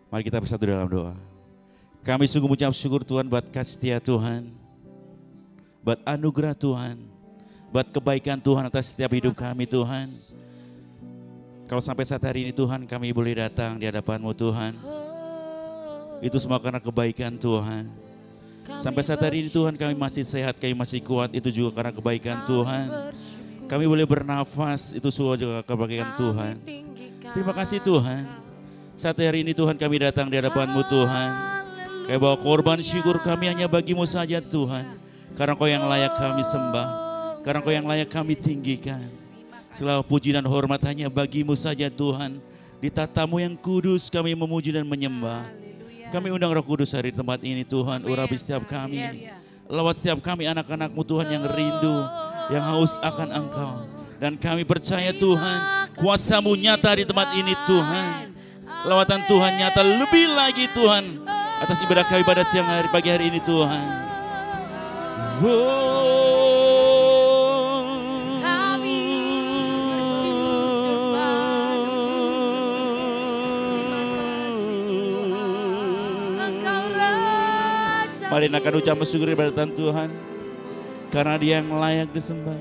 Mari kita bersatu dalam doa. Kami sungguh mengucap syukur Tuhan buat kasih setia Tuhan, buat anugerah Tuhan, buat kebaikan Tuhan atas setiap hidup kami Tuhan. Kalau sampai saat hari ini Tuhan kami boleh datang di hadapan-Mu Tuhan, itu semua karena kebaikan Tuhan. Sampai saat hari ini Tuhan kami masih sehat, kami masih kuat, itu juga karena kebaikan Tuhan. Kami boleh bernafas, itu semua juga kebaikan Tuhan. Terima kasih Tuhan. Saat hari ini Tuhan kami datang di hadapan-Mu Tuhan. Kami bawa korban syukur kami hanya bagi-Mu saja Tuhan. Karena Kau yang layak kami sembah, karena Kau yang layak kami tinggikan. Segala puji dan hormat hanya bagi-Mu saja Tuhan. Di tata-Mu yang kudus kami memuji dan menyembah. Kami undang Roh Kudus hari di tempat ini Tuhan, urapi setiap kami. Lewat setiap kami anak-anak-Mu Tuhan yang rindu, yang haus akan Engkau. Dan kami percaya Tuhan, kuasa-Mu nyata di tempat ini Tuhan. Lawatan Tuhan nyata lebih lagi Tuhan atas ibadah kami pada siang hari, pagi hari ini Tuhan. Mari akan ucap bersyukur kepada Tuhan, karena Dia yang layak disembah.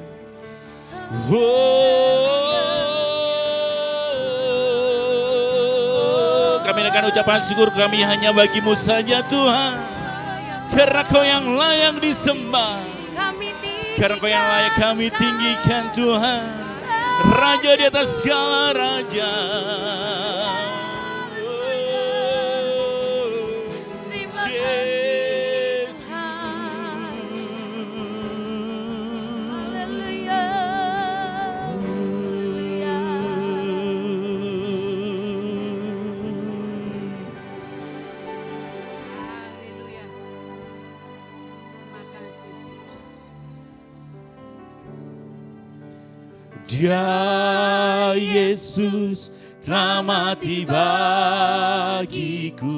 Kami akan ucapan syukur kami hanya bagi-Mu saja Tuhan, karena Kau yang layak disembah, karena Kau yang layak kami tinggikan Tuhan, Raja di atas segala raja. Dia Yesus telah mati bagiku,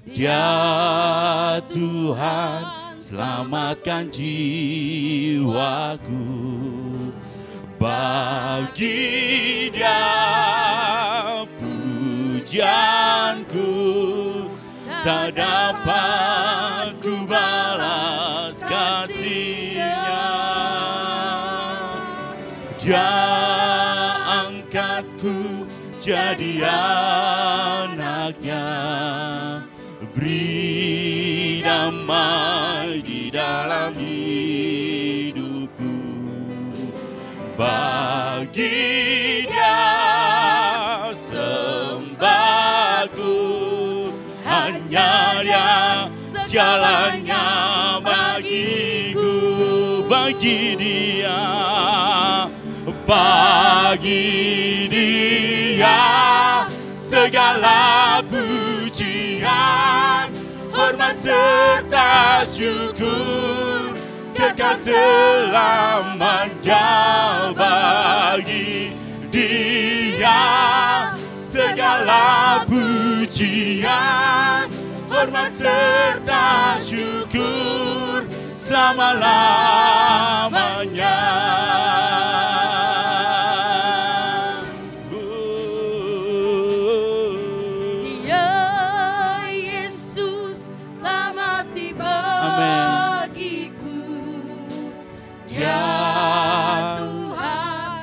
Dia Tuhan selamatkan jiwaku. Bagi Dia pujianku tak dapat ku balas kasih-Nya. Dia angkatku jadi anaknya, beri damai di dalam hidupku. Bagi Dia sembahku, hanya Dia segalanya bagiku. Bagi Dia, bagi Dia segala pujian, hormat serta syukur, kekal selamanya. Bagi Dia segala pujian, hormat serta syukur, selama-lamanya.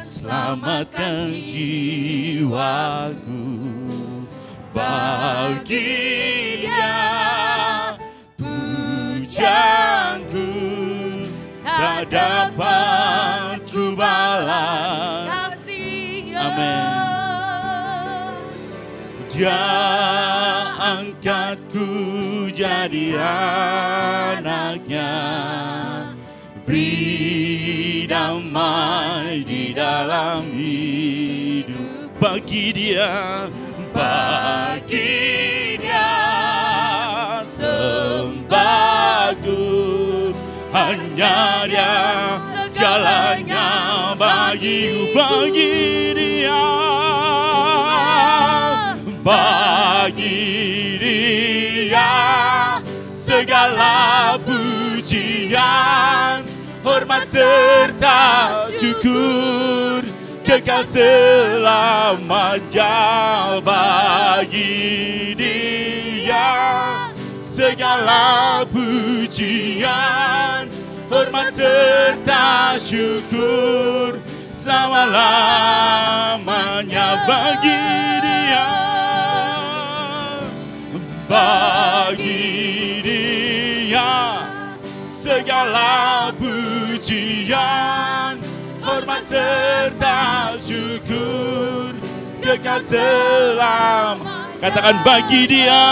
Selamatkan jiwaku. Bagi Dia pujianku tak dapat ku balas. Amin. Dia angkatku jadi anaknya, beri damai di dalam hidup. Bagi Dia, bagi Dia sembahku, hanya Dia segalanya bagiku. Bagi Dia, bagi Dia segala pujian, hormat serta syukur, kekal selamanya. Bagi Dia segala pujian, hormat serta syukur selama-lamanya. Bagi Dia, bagi Dia segala pujian, hormat serta syukur kekal selamanya. Katakan bagi Dia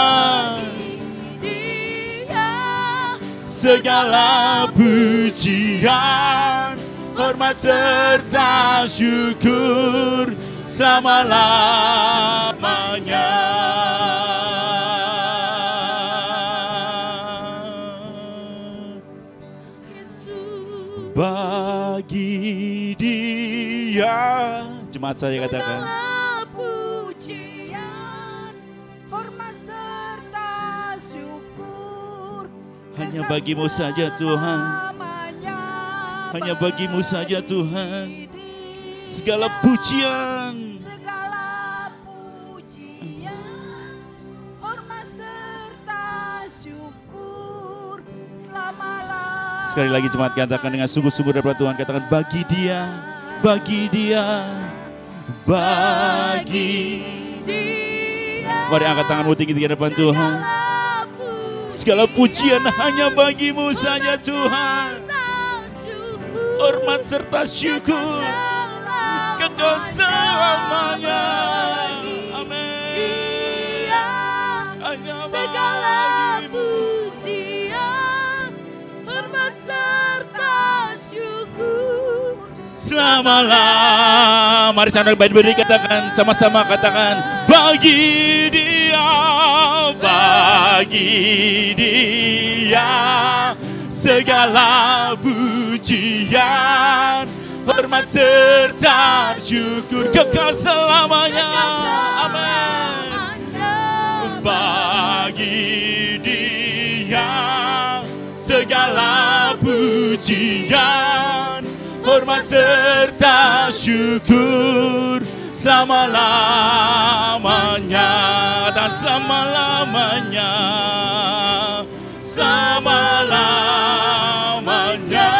segala pujian, hormat serta syukur selama-lamanya. Bagi Dia, jemaat saya katakan, segala pujian, hormat serta syukur hanya bagimu saja Tuhan, hanya bagimu saja Tuhan. Segala pujian, hormat serta syukur selama-lamanya. sekali lagi jemaat katakan dengan sungguh-sungguh daripada Tuhan. Katakan bagi Dia, bagi Dia, bagi Dia. Mari angkat tanganmu tinggi-tinggi depan Tuhan. Segala pujian hanya bagimu saja Tuhan, hormat serta syukur kekal selamanya. Amin. Hanya segala bagimu. pujian, hormat serta syukur Selama-lamanya. Mari sana berdiri katakan sama-sama, katakan bagi Dia, bagi Dia segala pujian, hormat serta syukur kekal selamanya. Amin. Bagi Dia segala pujian, hormat serta syukur selama-lamanya. Dan selama-lamanya, selama-lamanya,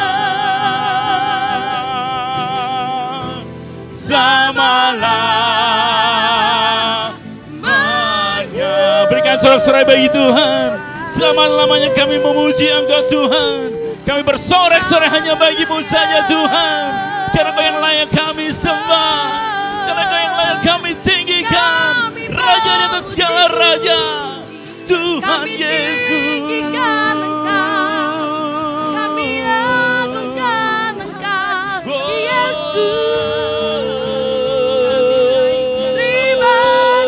selama-lamanya. Berikan sorak-sorai bagi Tuhan. Selama-lamanya kami memuji Engkau Tuhan. Kami bersorak-sorai hanya bagimu saja Tuhan. Karena Kau yang layak kami sembah, karena Kau yang layak kami tinggikan. Raja di atas segala raja, Tuhan Yesus. Kami agungkan Engkau, Yesus. Terima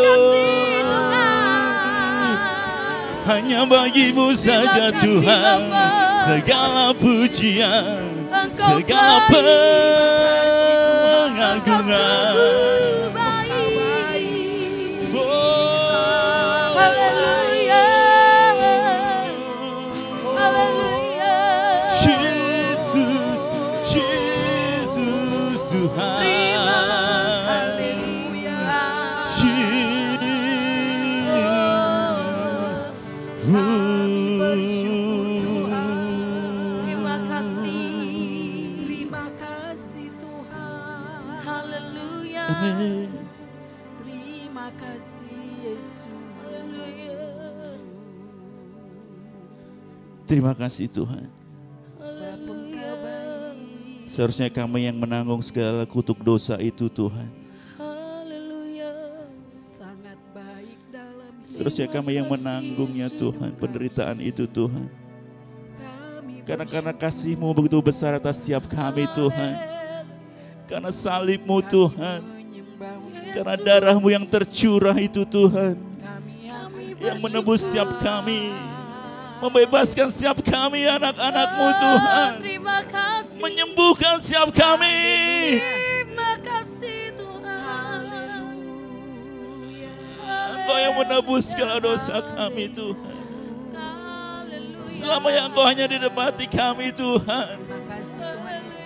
kasih Tuhan. Hanya bagimu saja kasih, Tuhan, Bapa. segala pujian, Engkau segala baik, pengagungan. sungguh baik. Haleluya, haleluya. Yesus, Yesus Tuhan. Terima kasih Tuhan. Kami bersyukur. Terima kasih. Terima kasih Tuhan. Haleluya. Amin. Terima kasih Yesus. Haleluya. Terima kasih Tuhan. Sebab Engkau baik. Seharusnya kami yang menanggung segala kutuk dosa itu Tuhan. Haleluya. Sangat baik dalam hidup. Seharusnya kami yang menanggungnya Tuhan, penderitaan itu Tuhan. Karena kasih-Mu begitu besar atas setiap kami Tuhan. Karena salib-Mu Tuhan. Karena darah-Mu yang tercurah itu Tuhan. Yang menebus setiap kami. Membebaskan setiap kami anak-anak-Mu Tuhan. Terima kasih. Menyembuhkan setiap kami. Terima kasih Tuhan. Engkau yang menebus segala dosa kami Tuhan. Selama yang Engkau hanya didapati kami Tuhan.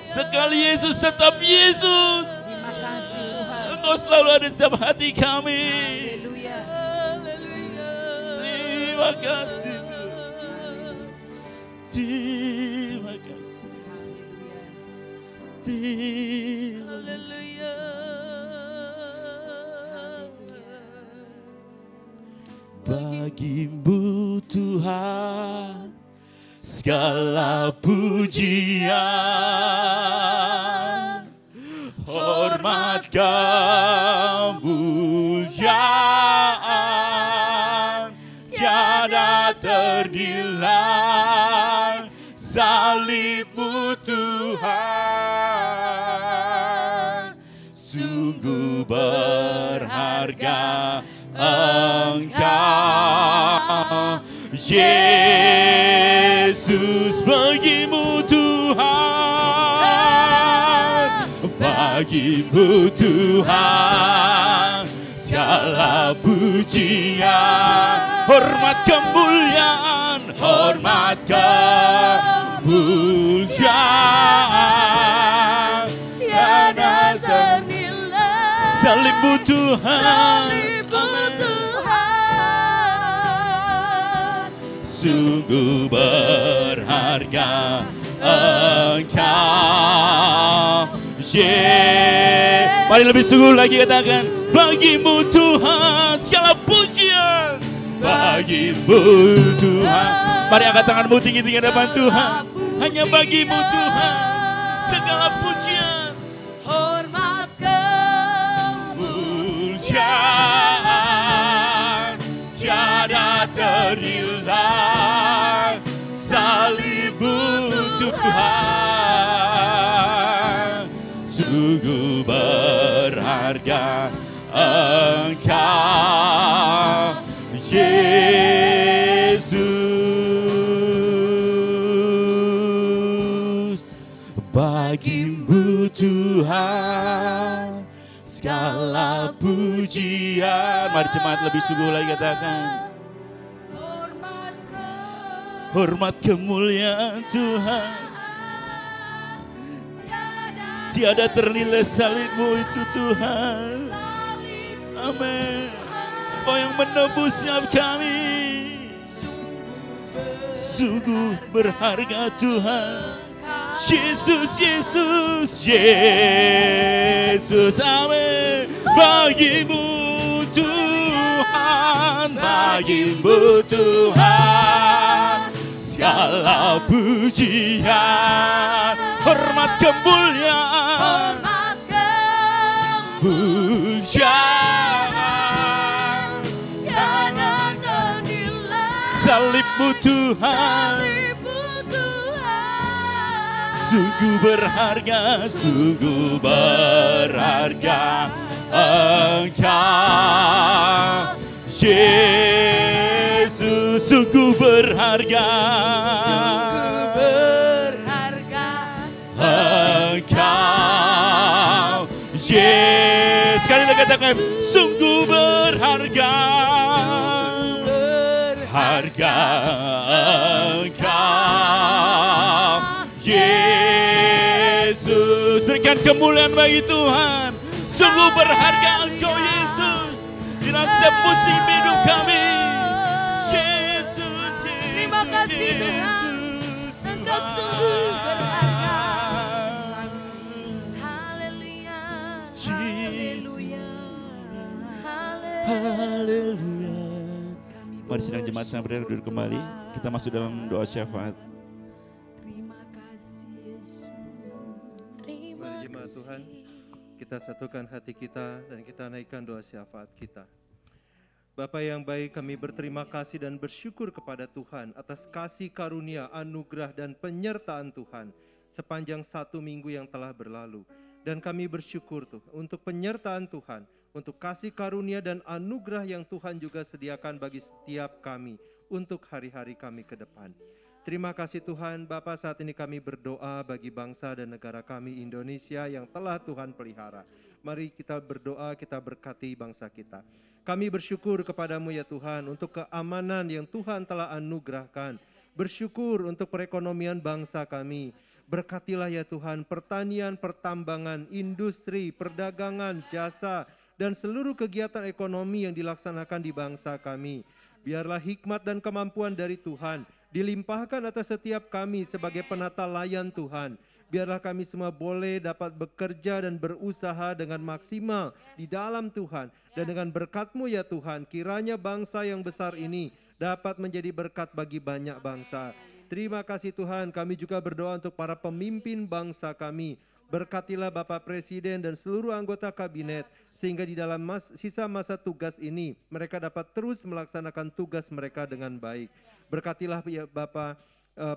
Sekali Yesus tetap Yesus. Terima kasih Engkau selalu ada di setiap hati kami. Haleluya. Terima kasih Tuhan. Terima kasih. Terima Bagimu Tuhan segala pujian, hormat kemuliaan, tiada ternilai salib-Mu Tuhan, sungguh berharga Engkau, Yesus. Bagimu Tuhan, bagimu Tuhan segala pujian, hormat kemuliaan, hormat kemuliaan, tiada ternilai salib-Mu Tuhan. Sungguh berharga Engkau, Mari lebih sungguh lagi katakan, bagimu Tuhan segala pujian, bagimu Tuhan. Mari angkat tanganmu tinggi-tinggi hadapan Tuhan. Hanya bagimu Tuhan segala pujian, hormat kemuliaan, tiada ternilai salib-Mu Tuhan, sungguh berharga Engkau, Yesus. Bagimu Tuhan segala pujian. Mari jemaat lebih sungguh lagi katakan, hormat kemuliaan Tuhan, tiada ternilai salib-Mu itu Tuhan. Amin. Engkau yang menebus setiap kami, sungguh berharga Tuhan. Yesus, Yesus, Yesus. Amin. Bagimu Tuhan, bagimu Tuhan segala pujian, hormat kemuliaan, pujian, tiada ternilai salib-Mu Tuhan, sungguh berharga, sungguh berharga Engkau, Yesus. Sungguh berharga, Engkau, Yesus. Sekali lagi katakan, sungguh berharga, berharga Engkau, Yesus. Berikan kemuliaan bagi Tuhan. Sungguh berharga Engkau Yesus di dalam setiap musim hidup kami. Yesus, Yesus, Terima kasih Tuhan, Engkau sungguh berharga. Haleluya, haleluya, Haleluya. Mari sidang jemaat yang berdiri duduk kembali. Kita masuk dalam doa syafaat. Terima kasih Yesus. Mari jemaat Tuhan, kita satukan hati kita dan kita naikkan doa syafaat kita. Bapa yang baik, kami berterima kasih dan bersyukur kepada Tuhan atas kasih karunia, anugerah dan penyertaan Tuhan sepanjang 1 minggu yang telah berlalu. Dan kami bersyukur Tuhan untuk penyertaan Tuhan, untuk kasih karunia dan anugerah yang Tuhan juga sediakan bagi setiap kami untuk hari-hari kami ke depan. Terima kasih Tuhan. Bapa, saat ini kami berdoa bagi bangsa dan negara kami Indonesia yang telah Tuhan pelihara. Mari kita berdoa, kita berkati bangsa kita. Kami bersyukur kepadamu ya Tuhan untuk keamanan yang Tuhan telah anugerahkan. Bersyukur untuk perekonomian bangsa kami. Berkatilah ya Tuhan pertanian, pertambangan, industri, perdagangan, jasa, dan seluruh kegiatan ekonomi yang dilaksanakan di bangsa kami. Biarlah hikmat dan kemampuan dari Tuhan dilimpahkan atas setiap kami sebagai penata layan Tuhan. Biarlah kami semua boleh dapat bekerja dan berusaha dengan maksimal di dalam Tuhan. Dan dengan berkat-Mu ya Tuhan, kiranya bangsa yang besar ini dapat menjadi berkat bagi banyak bangsa. Terima kasih Tuhan, kami juga berdoa untuk para pemimpin bangsa kami. Berkatilah Bapak Presiden dan seluruh anggota kabinet, sehingga di dalam sisa masa tugas ini, mereka dapat terus melaksanakan tugas mereka dengan baik. Berkatilah ya Bapak,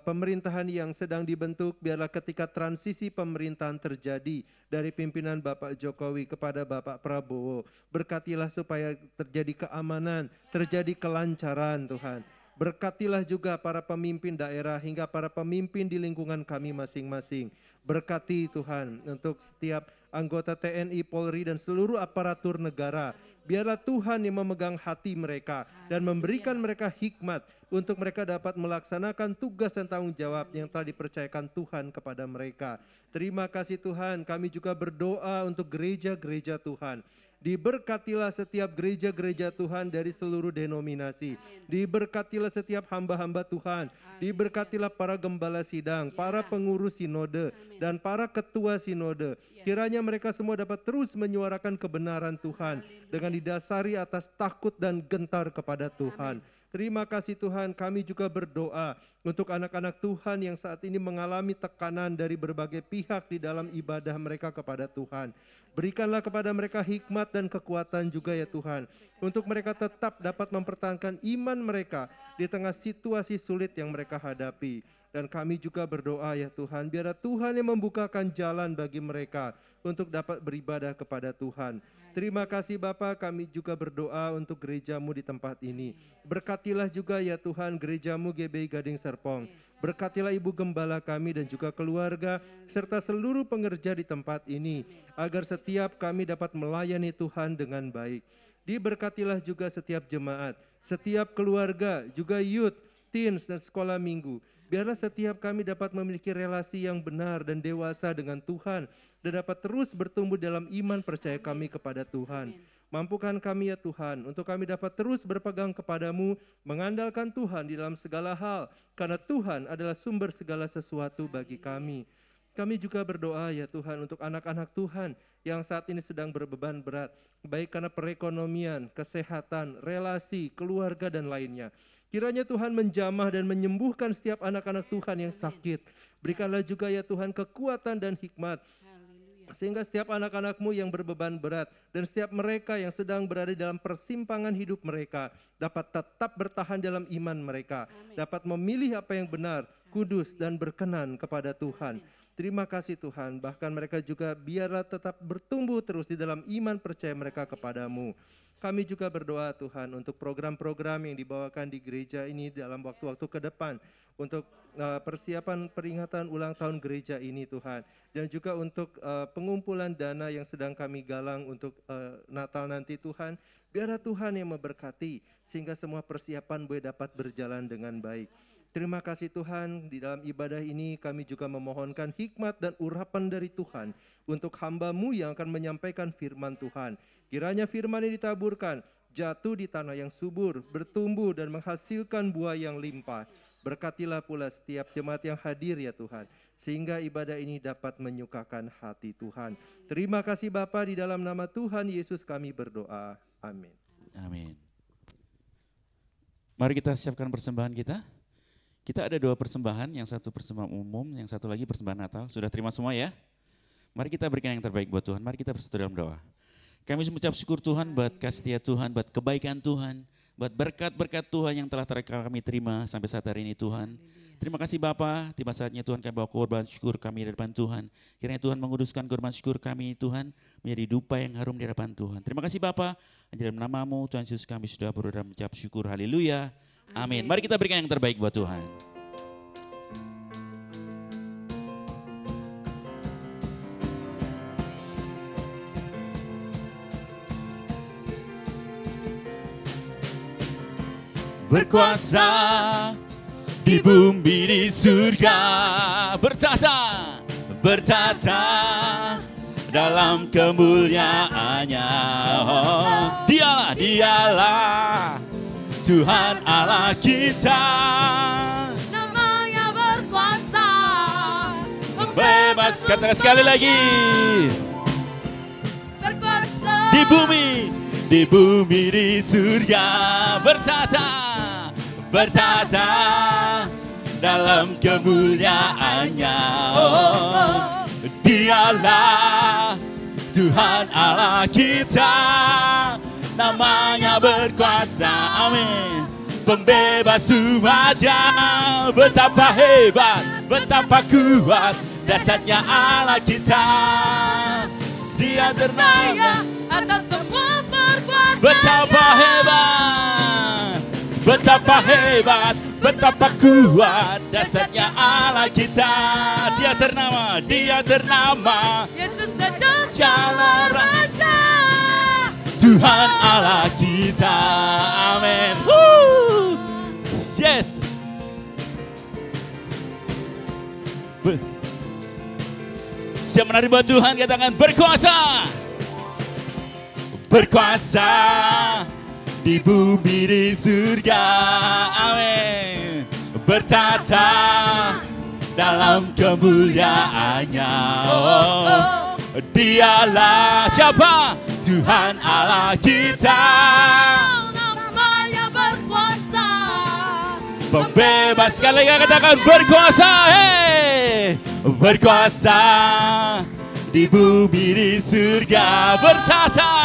pemerintahan yang sedang dibentuk, biarlah ketika transisi pemerintahan terjadi dari pimpinan Bapak Jokowi kepada Bapak Prabowo, berkatilah supaya terjadi keamanan, terjadi kelancaran Tuhan. Berkatilah juga para pemimpin daerah hingga para pemimpin di lingkungan kami masing-masing. Berkati Tuhan untuk setiap anggota TNI, Polri dan seluruh aparatur negara. Biarlah Tuhan yang memegang hati mereka dan memberikan mereka hikmat untuk mereka dapat melaksanakan tugas dan tanggung jawab yang telah dipercayakan Tuhan kepada mereka. Terima kasih Tuhan, kami juga berdoa untuk gereja-gereja Tuhan. Diberkatilah setiap gereja-gereja Tuhan dari seluruh denominasi. Diberkatilah setiap hamba-hamba Tuhan. Diberkatilah para gembala sidang, para pengurus sinode, dan para ketua sinode. Kiranya mereka semua dapat terus menyuarakan kebenaran Tuhan dengan didasari atas takut dan gentar kepada Tuhan. Terima kasih Tuhan, kami juga berdoa untuk anak-anak Tuhan yang saat ini mengalami tekanan dari berbagai pihak di dalam ibadah mereka kepada Tuhan. Berikanlah kepada mereka hikmat dan kekuatan juga ya Tuhan, untuk mereka tetap dapat mempertahankan iman mereka di tengah situasi sulit yang mereka hadapi. Dan kami juga berdoa ya Tuhan, biarlah Tuhan yang membukakan jalan bagi mereka untuk dapat beribadah kepada Tuhan. Terima kasih Bapa, kami juga berdoa untuk gereja-Mu di tempat ini. Berkatilah juga ya Tuhan gereja-Mu GBI Gading Serpong. Berkatilah Ibu Gembala kami dan juga keluarga serta seluruh pengerja di tempat ini, agar setiap kami dapat melayani Tuhan dengan baik. Diberkatilah juga setiap jemaat, setiap keluarga, juga youth, teens dan sekolah minggu. Biarlah setiap kami dapat memiliki relasi yang benar dan dewasa dengan Tuhan dan dapat terus bertumbuh dalam iman percaya kami kepada Tuhan. Mampukan kami ya Tuhan untuk kami dapat terus berpegang kepadamu, mengandalkan Tuhan di dalam segala hal, karena Tuhan adalah sumber segala sesuatu bagi kami. Kami juga berdoa ya Tuhan untuk anak-anak Tuhan yang saat ini sedang berbeban berat, baik karena perekonomian, kesehatan, relasi, keluarga dan lainnya. Kiranya Tuhan menjamah dan menyembuhkan setiap anak-anak Tuhan yang sakit. Berikanlah juga ya Tuhan kekuatan dan hikmat, sehingga setiap anak-anak-Mu yang berbeban berat dan setiap mereka yang sedang berada dalam persimpangan hidup mereka dapat tetap bertahan dalam iman mereka, dapat memilih apa yang benar, kudus dan berkenan kepada Tuhan. Terima kasih Tuhan, bahkan mereka juga biarlah tetap bertumbuh terus di dalam iman percaya mereka kepadamu. Kami juga berdoa Tuhan untuk program-program yang dibawakan di gereja ini dalam waktu-waktu ke depan, untuk persiapan peringatan ulang tahun gereja ini Tuhan, dan juga untuk pengumpulan dana yang sedang kami galang untuk Natal nanti Tuhan. Biarlah Tuhan yang memberkati sehingga semua persiapan boleh dapat berjalan dengan baik. Terima kasih Tuhan, di dalam ibadah ini kami juga memohonkan hikmat dan urapan dari Tuhan untuk hamba-Mu yang akan menyampaikan firman Tuhan. Kiranya firman ini ditaburkan, jatuh di tanah yang subur, bertumbuh dan menghasilkan buah yang limpah. Berkatilah pula setiap jemaat yang hadir ya Tuhan, sehingga ibadah ini dapat menyukakan hati Tuhan. Terima kasih Bapa, di dalam nama Tuhan Yesus kami berdoa. Amin. Amin. Mari kita siapkan persembahan kita. Kita ada 2 persembahan, yang satu persembahan umum, yang satu lagi persembahan Natal. Sudah terima semua ya? Mari kita berikan yang terbaik buat Tuhan. Mari kita bersatu dalam doa. Kami mengucap syukur Tuhan buat kasih setia Tuhan, buat kebaikan Tuhan, buat berkat-berkat Tuhan yang telah kami terima sampai saat hari ini Tuhan. Terima kasih Bapa, tiba saatnya Tuhan kami bawa korban syukur kami di hadapan Tuhan. Kiranya Tuhan menguduskan korban syukur kami Tuhan menjadi dupa yang harum di hadapan Tuhan. Terima kasih Bapa, di dalam nama-Mu Tuhan Yesus kami sudah berdoa mengucap syukur. Haleluya. Amin. Mari kita berikan yang terbaik buat Tuhan. Berkuasa di bumi di surga, bertata dalam kemuliaannya. Oh, dialah Tuhan Allah kita. Namanya berkuasa, Bebas, katakan sekali lagi. berkuasa Di bumi di surga bertata dalam kemuliaannya. Oh, dialah Tuhan Allah kita, namanya berkuasa, amin. Pembebas umatnya, betapa hebat, betapa kuat dasarnya Allah kita. Dia bernama atas semua perbuatan. betapa hebat, betapa hebat, betapa kuat dasarnya Allah kita. Dia ternama Yesus saja Jala Raja. Tuhan Allah kita, amin. Woo! Yes. Siap menari buat Tuhan, katakan berkuasa. Berkuasa di bumi di surga, amin. Bertata dalam kemuliaannya. Oh, dialah siapa? Tuhan Allah kita, Namanya berkuasa, pembebas. Sekali lagi katakan berkuasa, hey. Berkuasa di bumi di surga, bertata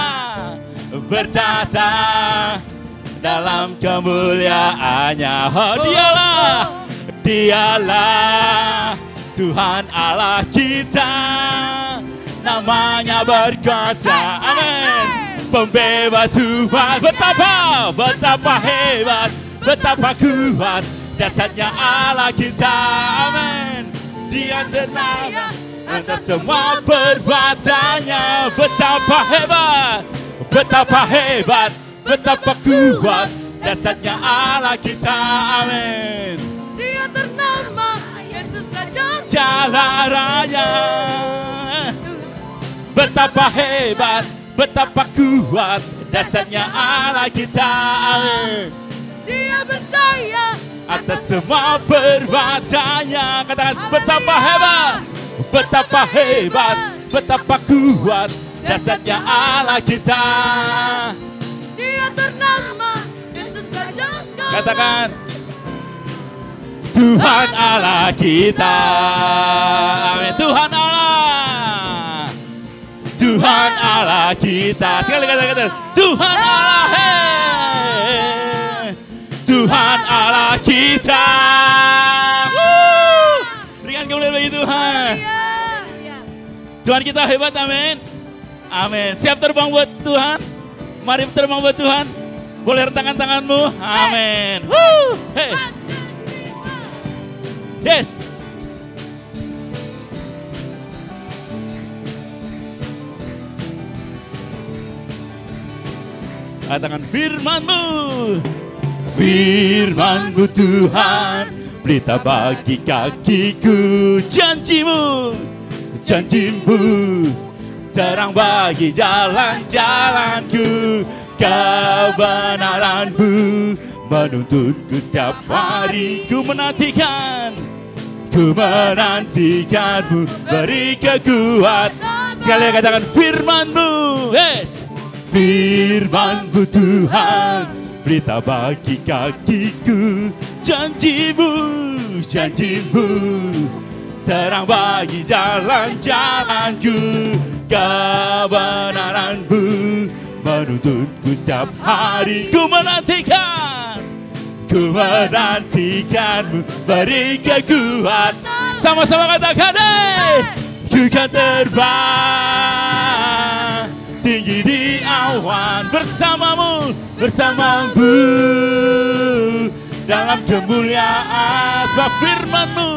dalam kemuliaannya. Oh, dialah Tuhan Allah kita, namanya berkuasa, amin. Pembebas umat, betapa hebat, betapa kuat dasarnya Allah kita, amin. Dia ternama atas semua perbuatannya, betapa hebat, betapa kuat dasarnya Allah kita, amin. Dia ternama Yesus Raja. Jalan raya, betapa hebat, betapa kuat dasarnya Allah kita, amin. Dia percaya Atas semua perbuatannya, katakan betapa hebat, betapa kuat dasarnya Allah kita. Dia ternama Yesus Raja. Katakan Tuhan Allah kita, amin. Tuhan Allah kita. Sekali katakan Tuhan Allah, hey. Tuhan Allah kita. Berikan kemuliaan bagi Tuhan. Tuhan kita hebat, amin. Amin. Siap terbang buat Tuhan? Mari terbang buat Tuhan. Boleh rentangkan tanganmu. Amin. Hey. Yes. Katakan firman-Mu. Firman-Mu Tuhan, berita bagi kakiku. Janji-Mu terang bagi jalan-jalanku. Kebenaran-Mu menuntunku setiap hari. Ku menantikan-Mu, beri kekuatan. Sekali lagi katakan firman-Mu. Yes. Firman-Mu Tuhan, berita bagi kakiku. Janji-Mu terang bagi jalan-jalanku. Kebenaran-Mu menuntunku setiap hari. Ku menantikan-Mu, beri kekuatan. Sama-sama katakan, ku kan terbang tinggi di awan bersamamu dalam kemuliaan. Sebab firman-Mu,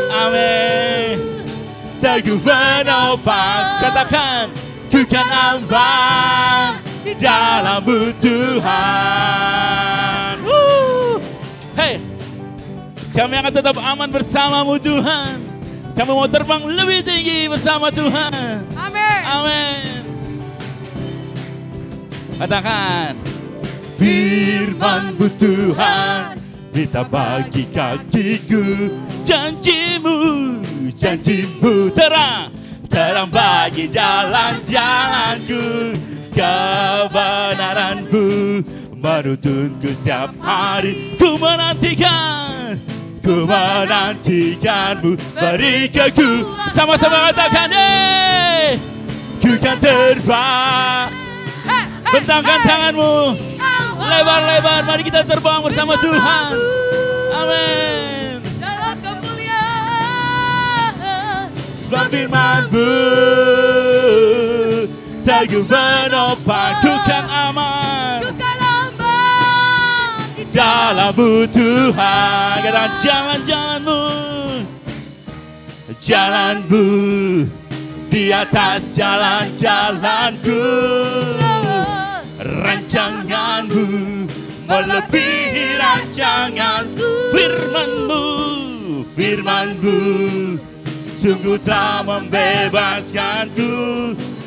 amin, teguh menopang. Katakan, ku kan aman di dalam-Mu Tuhan. Hey, kami akan tetap aman bersama-Mu Tuhan. Kami mau terbang lebih tinggi bersama Tuhan. Amin. Amin. Katakan, Firman-Mu Tuhan, berita bagi kakiku. Janjimu terang bagi jalan-jalanku. Kebenaran-Mu menuntunku setiap hari. Ku menantikan-Mu, berikanku. Sama-sama katakan, ku kan terbang. Bentangkan tanganmu lebar-lebar, mari kita terbang bersama Tuhan. Amin. Dalam kemuliaan Sebab firman-Mu teguh menopang, ku kan aman bukan aman di dalam-Mu Tuhan. Katakan, jalan-Mu di atas jalan-jalanku. Rancangan-Mu melebihi rancanganku. Firman-Mu sungguh telah membebaskanku.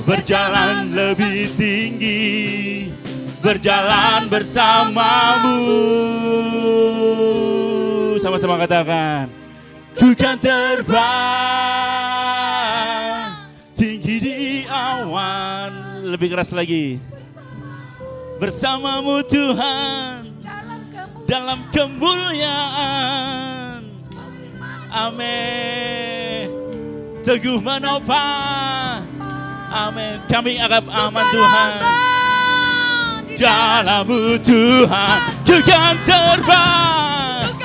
Berjalan lebih tinggi, berjalan bersama-Mu. Sama-sama katakan, ku kan terbang tinggi di awan. Lebih keras lagi. Bersama-Mu Tuhan dalam kemuliaan. Amin. Teguh menopang. Amin. Kami akan aman Tuhan. Dalam-Mu Tuhan, ku kan terbang.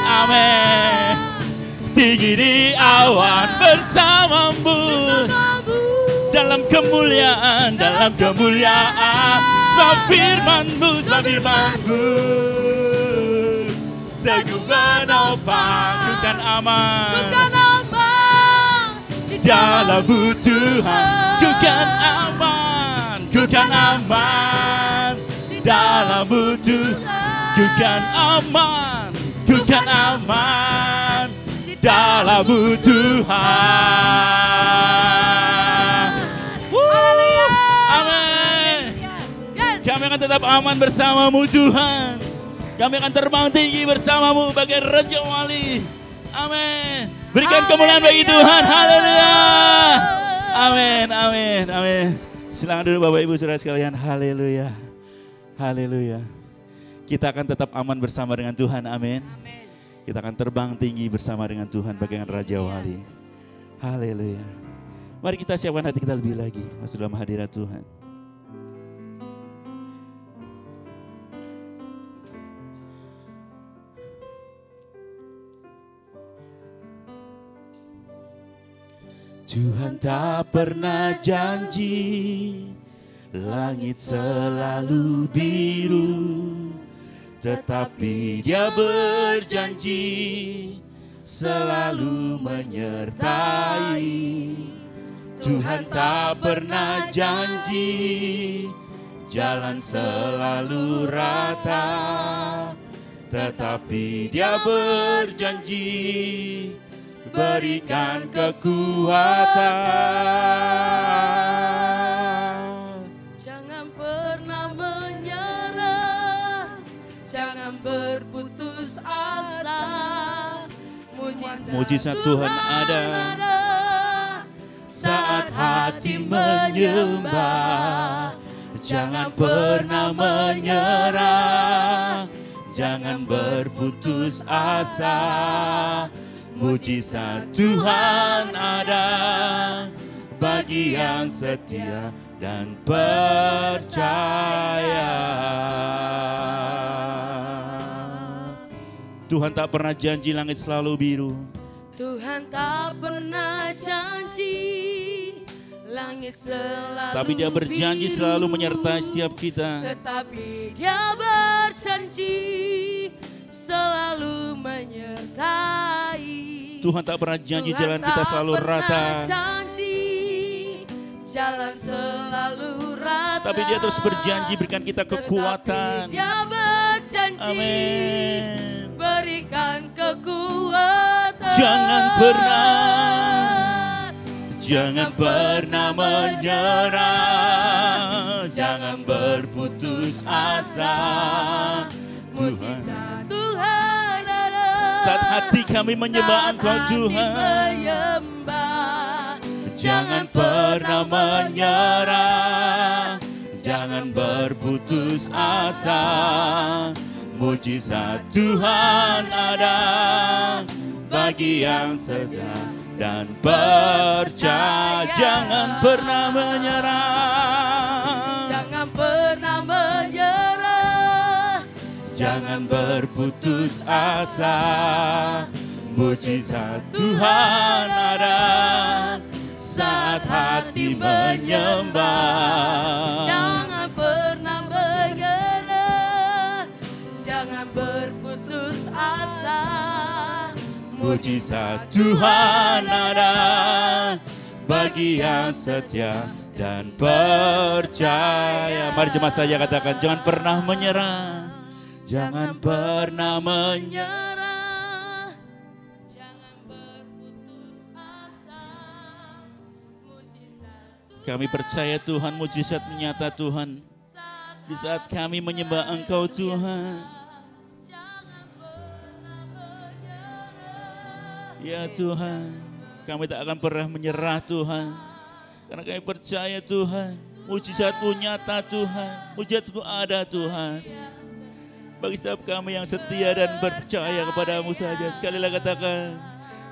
Amin. Tinggi di awan bersama-Mu. Dalam kemuliaan, sebab firman-Mu teguh menopang, ku kan aman. Dalam-Mu Tuhan, ku kan aman. Dalam-Mu Tuhan, ku kan aman. Dalam-Mu Tuhan. Kami akan tetap aman bersama-Mu Tuhan. Kami akan terbang tinggi bersama-Mu bagai Raja Wali. Amin. Berikan kemuliaan bagi Tuhan. Haleluya. Amin, amin, amin. Silakan dulu Bapak Ibu Saudara sekalian. Haleluya. Haleluya. Kita akan tetap aman bersama dengan Tuhan. Amin. Kita akan terbang tinggi bersama dengan Tuhan bagai Raja Wali. Haleluya. Mari kita siapkan hati kita lebih lagi masuk dalam hadirat Tuhan. Tuhan tak pernah janji langit selalu biru, tetapi Dia berjanji selalu menyertai. Tuhan tak pernah janji jalan selalu rata, tetapi Dia berjanji berikan kekuatan. Jangan pernah menyerah, jangan berputus asa. Mujizat Tuhan ada saat hati menyembah. Jangan pernah menyerah, jangan berputus asa. Mujizat Tuhan ada bagi yang setia dan percaya. Tuhan tak pernah janji langit selalu biru. Tuhan tak pernah janji langit selalu Tapi Dia berjanji biru, selalu menyertai setiap kita. tetapi Dia berjanji selalu menyertai. Tuhan tak pernah janji Tuhan jalan kita tak selalu pernah rata. janji jalan selalu rata. Tapi Dia terus berjanji berikan kita kekuatan. Tetapi Dia berjanji Amin. berikan kekuatan. Jangan pernah menyerah, jangan berputus asa. Mujizat Tuhan ada. Saat hati kami menyembah Engkau Tuhan, jangan pernah menyerah, jangan berputus asa. Mujizat Tuhan ada bagi yang setia dan percaya. Jangan pernah menyerah, Jangan pernah menyerah. jangan berputus asa. Mujizat Tuhan ada saat hati menyembah. Jangan pernah menyerah. Jangan berputus asa. Mujizat Tuhan ada bagi yang setia dan percaya. Mari jemaat saja katakan, jangan pernah menyerah, jangan pernah menyerah. Jangan berputus asa. Mujizat Kami percaya Tuhan, mujizat menyata Tuhan di saat kami menyembah Engkau Tuhan. jangan pernah menyerah. Ya Tuhan, kami tak akan pernah menyerah Tuhan. Karena kami percaya Tuhan, mujizat-Mu nyata Tuhan, mujizat-Mu ada Tuhan. Bagi setiap kami yang setia dan percaya kepada-Mu saja, sekali lagi katakan,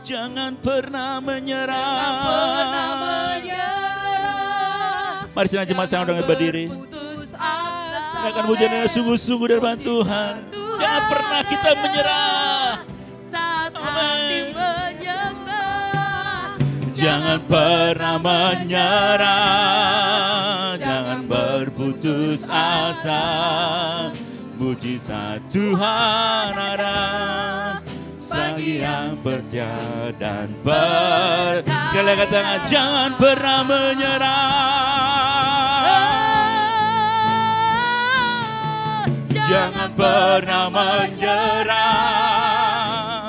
jangan pernah menyerah. Pernah menyerah. Mari senang jemaat sama dengan berdiri. Putus asa. Akan pujian yang sungguh-sungguh dari Tuhan Tuhan. Jangan pernah kita menyerah. Saat hati menyembah. Jangan pernah menyerah, jangan berputus asa. Mujizat Tuhan ada bagi yang percaya dan percaya. Sekali katakan, jangan pernah menyerah, jangan pernah menyerah.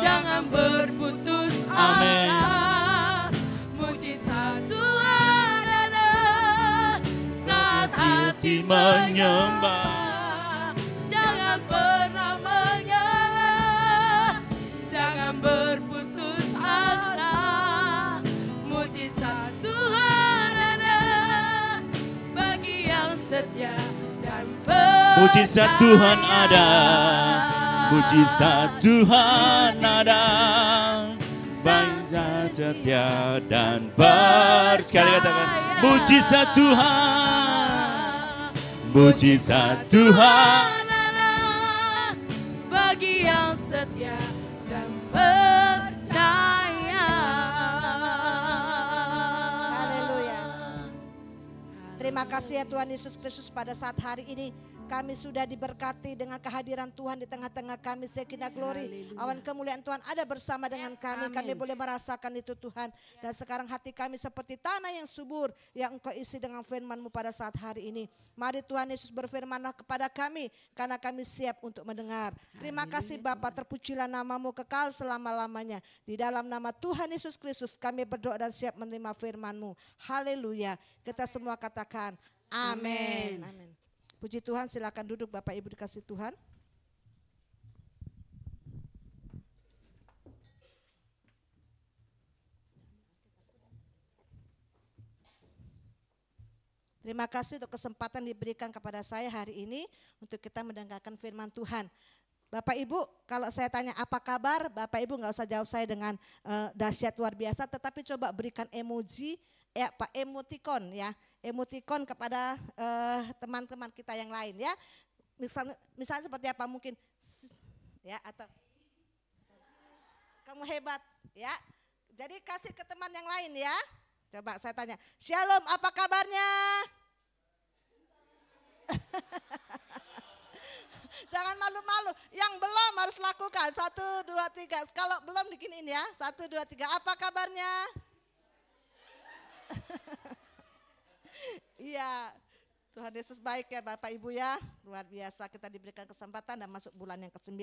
Jangan berputus Amin. asa. Mujizat Tuhan ada saat hati menyembah. Jangan pernah menyerah. Jangan berputus asa. Mujizat Tuhan ada bagi yang setia dan percaya. Mujizat Tuhan ada, mujizat Tuhan ada, bangsa setia dan percaya. Sekali katakan, mujizat Tuhan, mujizat Tuhan. ada bagi yang setia dan percaya. Haleluya. Terima kasih ya Tuhan Yesus Kristus, pada saat hari ini kami sudah diberkati dengan kehadiran Tuhan di tengah-tengah kami. Shekinah glory, awan kemuliaan Tuhan ada bersama dengan kami. Kami boleh merasakan itu Tuhan. Dan sekarang hati kami seperti tanah yang subur yang Engkau isi dengan firman-Mu pada saat hari ini. Mari Tuhan Yesus berfirman-Lah kepada kami, karena kami siap untuk mendengar. Terima kasih Bapa, terpujilah nama-Mu kekal selama-lamanya. Di dalam nama Tuhan Yesus Kristus kami berdoa dan siap menerima firman-Mu. Haleluya. Kita semua katakan amin. Amin. Puji Tuhan, silakan duduk Bapak Ibu dikasih Tuhan. Terima kasih untuk kesempatan diberikan kepada saya hari ini untuk kita mendengarkan firman Tuhan. Bapak Ibu, kalau saya tanya apa kabar, Bapak Ibu nggak usah jawab saya dengan dahsyat luar biasa, tetapi coba berikan emoji, Pak, emoticon ya, emoticon kepada teman-teman kita yang lain ya. Misalnya seperti apa mungkin, ya, atau kamu hebat ya. Jadi kasih ke teman yang lain ya. Coba saya tanya, Shalom, apa kabarnya? Jangan malu-malu, yang belum harus lakukan. 1, 2, 3, kalau belum diginiin ya. 1, 2, 3, apa kabarnya? Iya, Tuhan Yesus baik ya Bapak Ibu ya. Luar biasa kita diberikan kesempatan dan masuk bulan yang ke-9.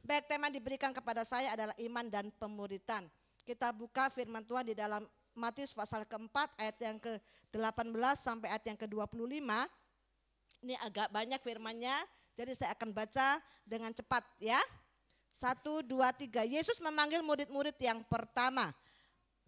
Baik, tema diberikan kepada saya adalah iman dan pemuritan. Kita buka firman Tuhan di dalam Matius pasal keempat ayat yang ke-18 sampai ayat yang ke-25. Ini agak banyak firmannya, jadi saya akan baca dengan cepat ya. 1, 2, 3. Yesus memanggil murid-murid yang pertama.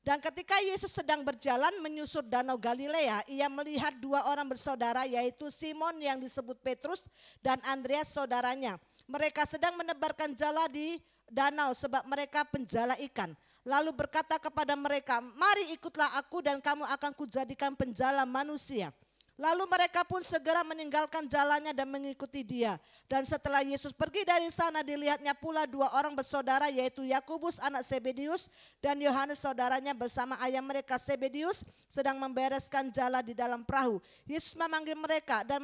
Dan ketika Yesus sedang berjalan menyusur danau Galilea, ia melihat 2 orang bersaudara, yaitu Simon yang disebut Petrus dan Andreas saudaranya. Mereka sedang menebarkan jala di danau sebab mereka penjala ikan. Lalu berkata kepada mereka, mari ikutlah aku dan kamu akan kujadikan penjala manusia. Lalu mereka pun segera meninggalkan jalannya dan mengikuti dia. Dan setelah Yesus pergi dari sana, dilihatnya pula 2 orang bersaudara, yaitu Yakobus anak Zebedius dan Yohanes saudaranya bersama ayah mereka Zebedius sedang membereskan jala di dalam perahu. Yesus memanggil mereka dan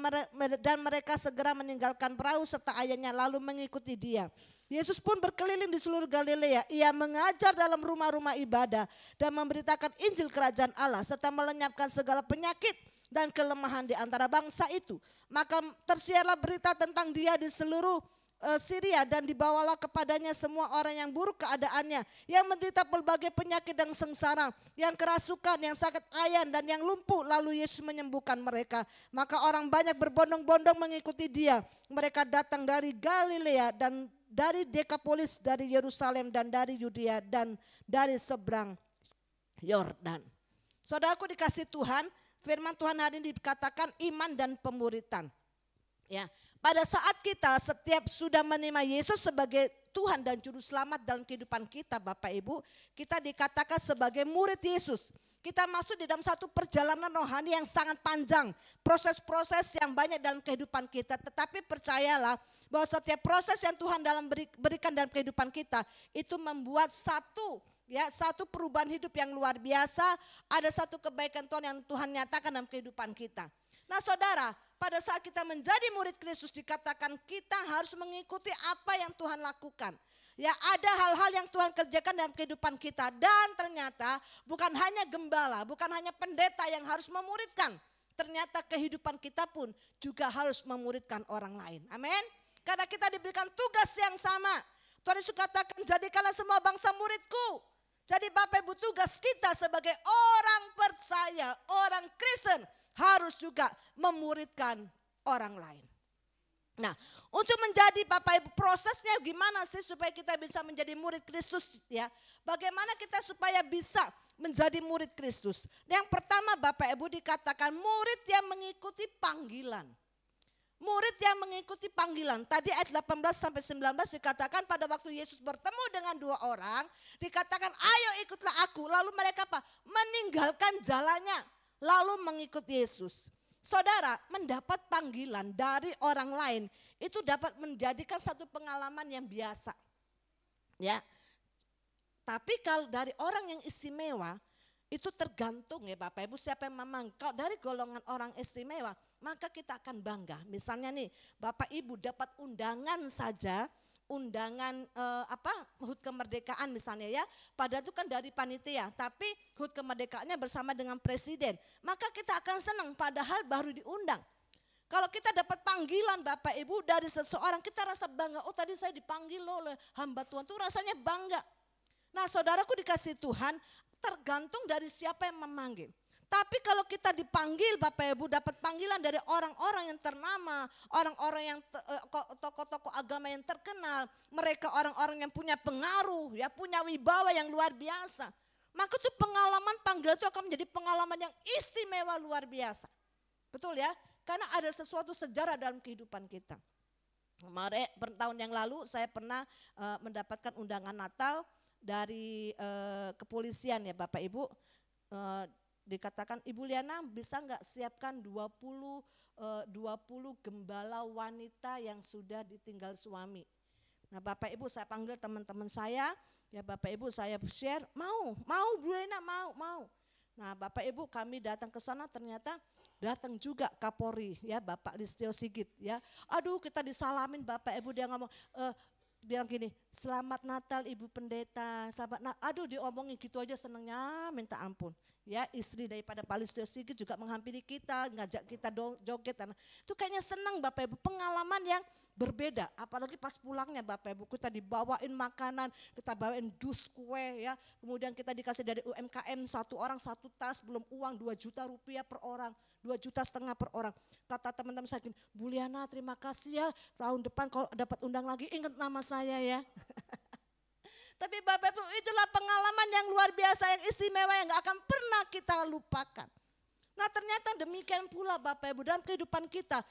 mereka segera meninggalkan perahu serta ayahnya lalu mengikuti dia. Yesus pun berkeliling di seluruh Galilea. Ia mengajar dalam rumah-rumah ibadah dan memberitakan Injil Kerajaan Allah serta melenyapkan segala penyakit dan kelemahan di antara bangsa itu. Maka tersiarlah berita tentang dia di seluruh Syria dan dibawalah kepadanya semua orang yang buruk keadaannya, yang menderita berbagai penyakit dan sengsara, yang kerasukan, yang sakit ayan dan yang lumpuh. Lalu Yesus menyembuhkan mereka. Maka orang banyak berbondong-bondong mengikuti dia. Mereka datang dari Galilea dan dari Dekapolis, dari Yerusalem dan dari Yudea dan dari seberang Yordan. Saudaraku dikasih Tuhan, firman Tuhan hari ini dikatakan iman dan pemuritan. Ya, pada saat kita setiap sudah menerima Yesus sebagai Tuhan dan Juru Selamat dalam kehidupan kita, Bapak Ibu, kita dikatakan sebagai murid Yesus. Kita masuk di dalam satu perjalanan rohani yang sangat panjang, proses-proses yang banyak dalam kehidupan kita. Tetapi percayalah bahwa setiap proses yang Tuhan berikan dalam kehidupan kita itu membuat satu perubahan hidup yang luar biasa. Ada satu kebaikan Tuhan yang Tuhan nyatakan dalam kehidupan kita. Nah saudara, pada saat kita menjadi murid Kristus dikatakan kita harus mengikuti apa yang Tuhan lakukan. Ya, ada hal-hal yang Tuhan kerjakan dalam kehidupan kita. Dan ternyata bukan hanya gembala, bukan hanya pendeta yang harus memuridkan. Ternyata kehidupan kita pun juga harus memuridkan orang lain. Amin. Karena kita diberikan tugas yang sama. Tuhan Yesus katakan, jadikanlah semua bangsa muridku. Jadi Bapak Ibu, tugas kita sebagai orang percaya, orang Kristen harus juga memuridkan orang lain. Nah, untuk menjadi Bapak Ibu, prosesnya gimana sih supaya kita bisa menjadi murid Kristus ya? Bagaimana kita supaya bisa menjadi murid Kristus? Yang pertama Bapak Ibu dikatakan murid yang mengikuti panggilan. Murid yang mengikuti panggilan. Tadi ayat 18 sampai 19 dikatakan pada waktu Yesus bertemu dengan 2 orang, dikatakan ayo ikutlah aku. Lalu mereka apa? Meninggalkan jalannya, lalu mengikut Yesus. Saudara, mendapat panggilan dari orang lain itu dapat menjadikan satu pengalaman yang biasa. Ya. Tapi kalau dari orang yang istimewa, itu tergantung ya Bapak Ibu siapa yang memanggil. Kalau dari golongan orang istimewa, maka kita akan bangga. Misalnya nih, Bapak Ibu dapat undangan saja, undangan HUT kemerdekaan misalnya ya. Padahal itu kan dari panitia, tapi HUT kemerdekaannya bersama dengan presiden. Maka kita akan senang padahal baru diundang. Kalau kita dapat panggilan Bapak Ibu dari seseorang, kita rasa bangga. Oh tadi saya dipanggil oleh hamba Tuhan, itu rasanya bangga. Nah saudaraku dikasih Tuhan, tergantung dari siapa yang memanggil. Tapi kalau kita dipanggil Bapak Ibu dapat panggilan dari orang-orang yang ternama, orang-orang yang tokoh-tokoh agama yang terkenal, mereka orang-orang yang punya pengaruh, ya punya wibawa yang luar biasa. Maka itu pengalaman panggilan itu akan menjadi pengalaman yang istimewa luar biasa. Betul ya? Karena ada sesuatu sejarah dalam kehidupan kita. Kemarin tahun yang lalu saya pernah mendapatkan undangan Natal dari kepolisian ya Bapak Ibu. Dikatakan Ibu Liana bisa nggak siapkan 20 gembala wanita yang sudah ditinggal suami. Nah Bapak Ibu saya panggil teman-teman saya, ya Bapak Ibu saya share, mau Bu Liana mau. Nah Bapak Ibu kami datang ke sana ternyata datang juga Kapolri ya Bapak Listio Sigit ya. Aduh kita disalamin Bapak Ibu dia ngomong bilang gini, selamat Natal Ibu Pendeta, selamat Natal. Aduh diomongin gitu aja senengnya minta ampun. Ya, istri daripada Pak Listio Sigit juga menghampiri kita, ngajak kita joget. Itu kayaknya senang Bapak Ibu, pengalaman yang berbeda. Apalagi pas pulangnya Bapak Ibu, kita dibawain makanan, kita bawain dus kue ya. Kemudian kita dikasih dari UMKM 1 orang 1 tas, belum uang 2 juta rupiah per orang, 2,5 juta per orang. Kata teman-teman saya, Bu Liana terima kasih ya, tahun depan kalau dapat undang lagi ingat nama saya ya. Tapi Bapak Ibu, itulah pengalaman yang luar biasa, yang istimewa, yang gak akan pernah kita lupakan. Nah ternyata demikian pula Bapak Ibu, dalam kehidupan kita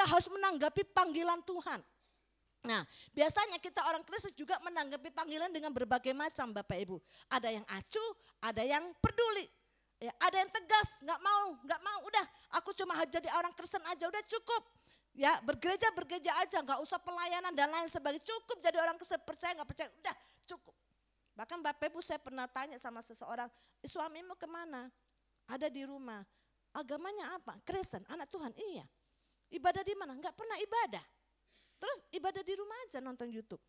harus menanggapi panggilan Tuhan. Nah biasanya kita orang Kristen juga menanggapi panggilan dengan berbagai macam Bapak Ibu. Ada yang acuh, ada yang peduli. Ya, ada yang tegas, gak mau, udah aku cuma jadi orang Kristen aja, udah cukup. Ya bergereja aja, gak usah pelayanan dan lain sebagainya, cukup jadi orang Kristen, percaya gak percaya, udah cukup. Bahkan Bapak Ibu saya pernah tanya sama seseorang, suamimu kemana? Ada di rumah. Agamanya apa? Kristen, anak Tuhan, iya. Ibadah di mana? Enggak pernah ibadah. Terus ibadah di rumah aja nonton YouTube.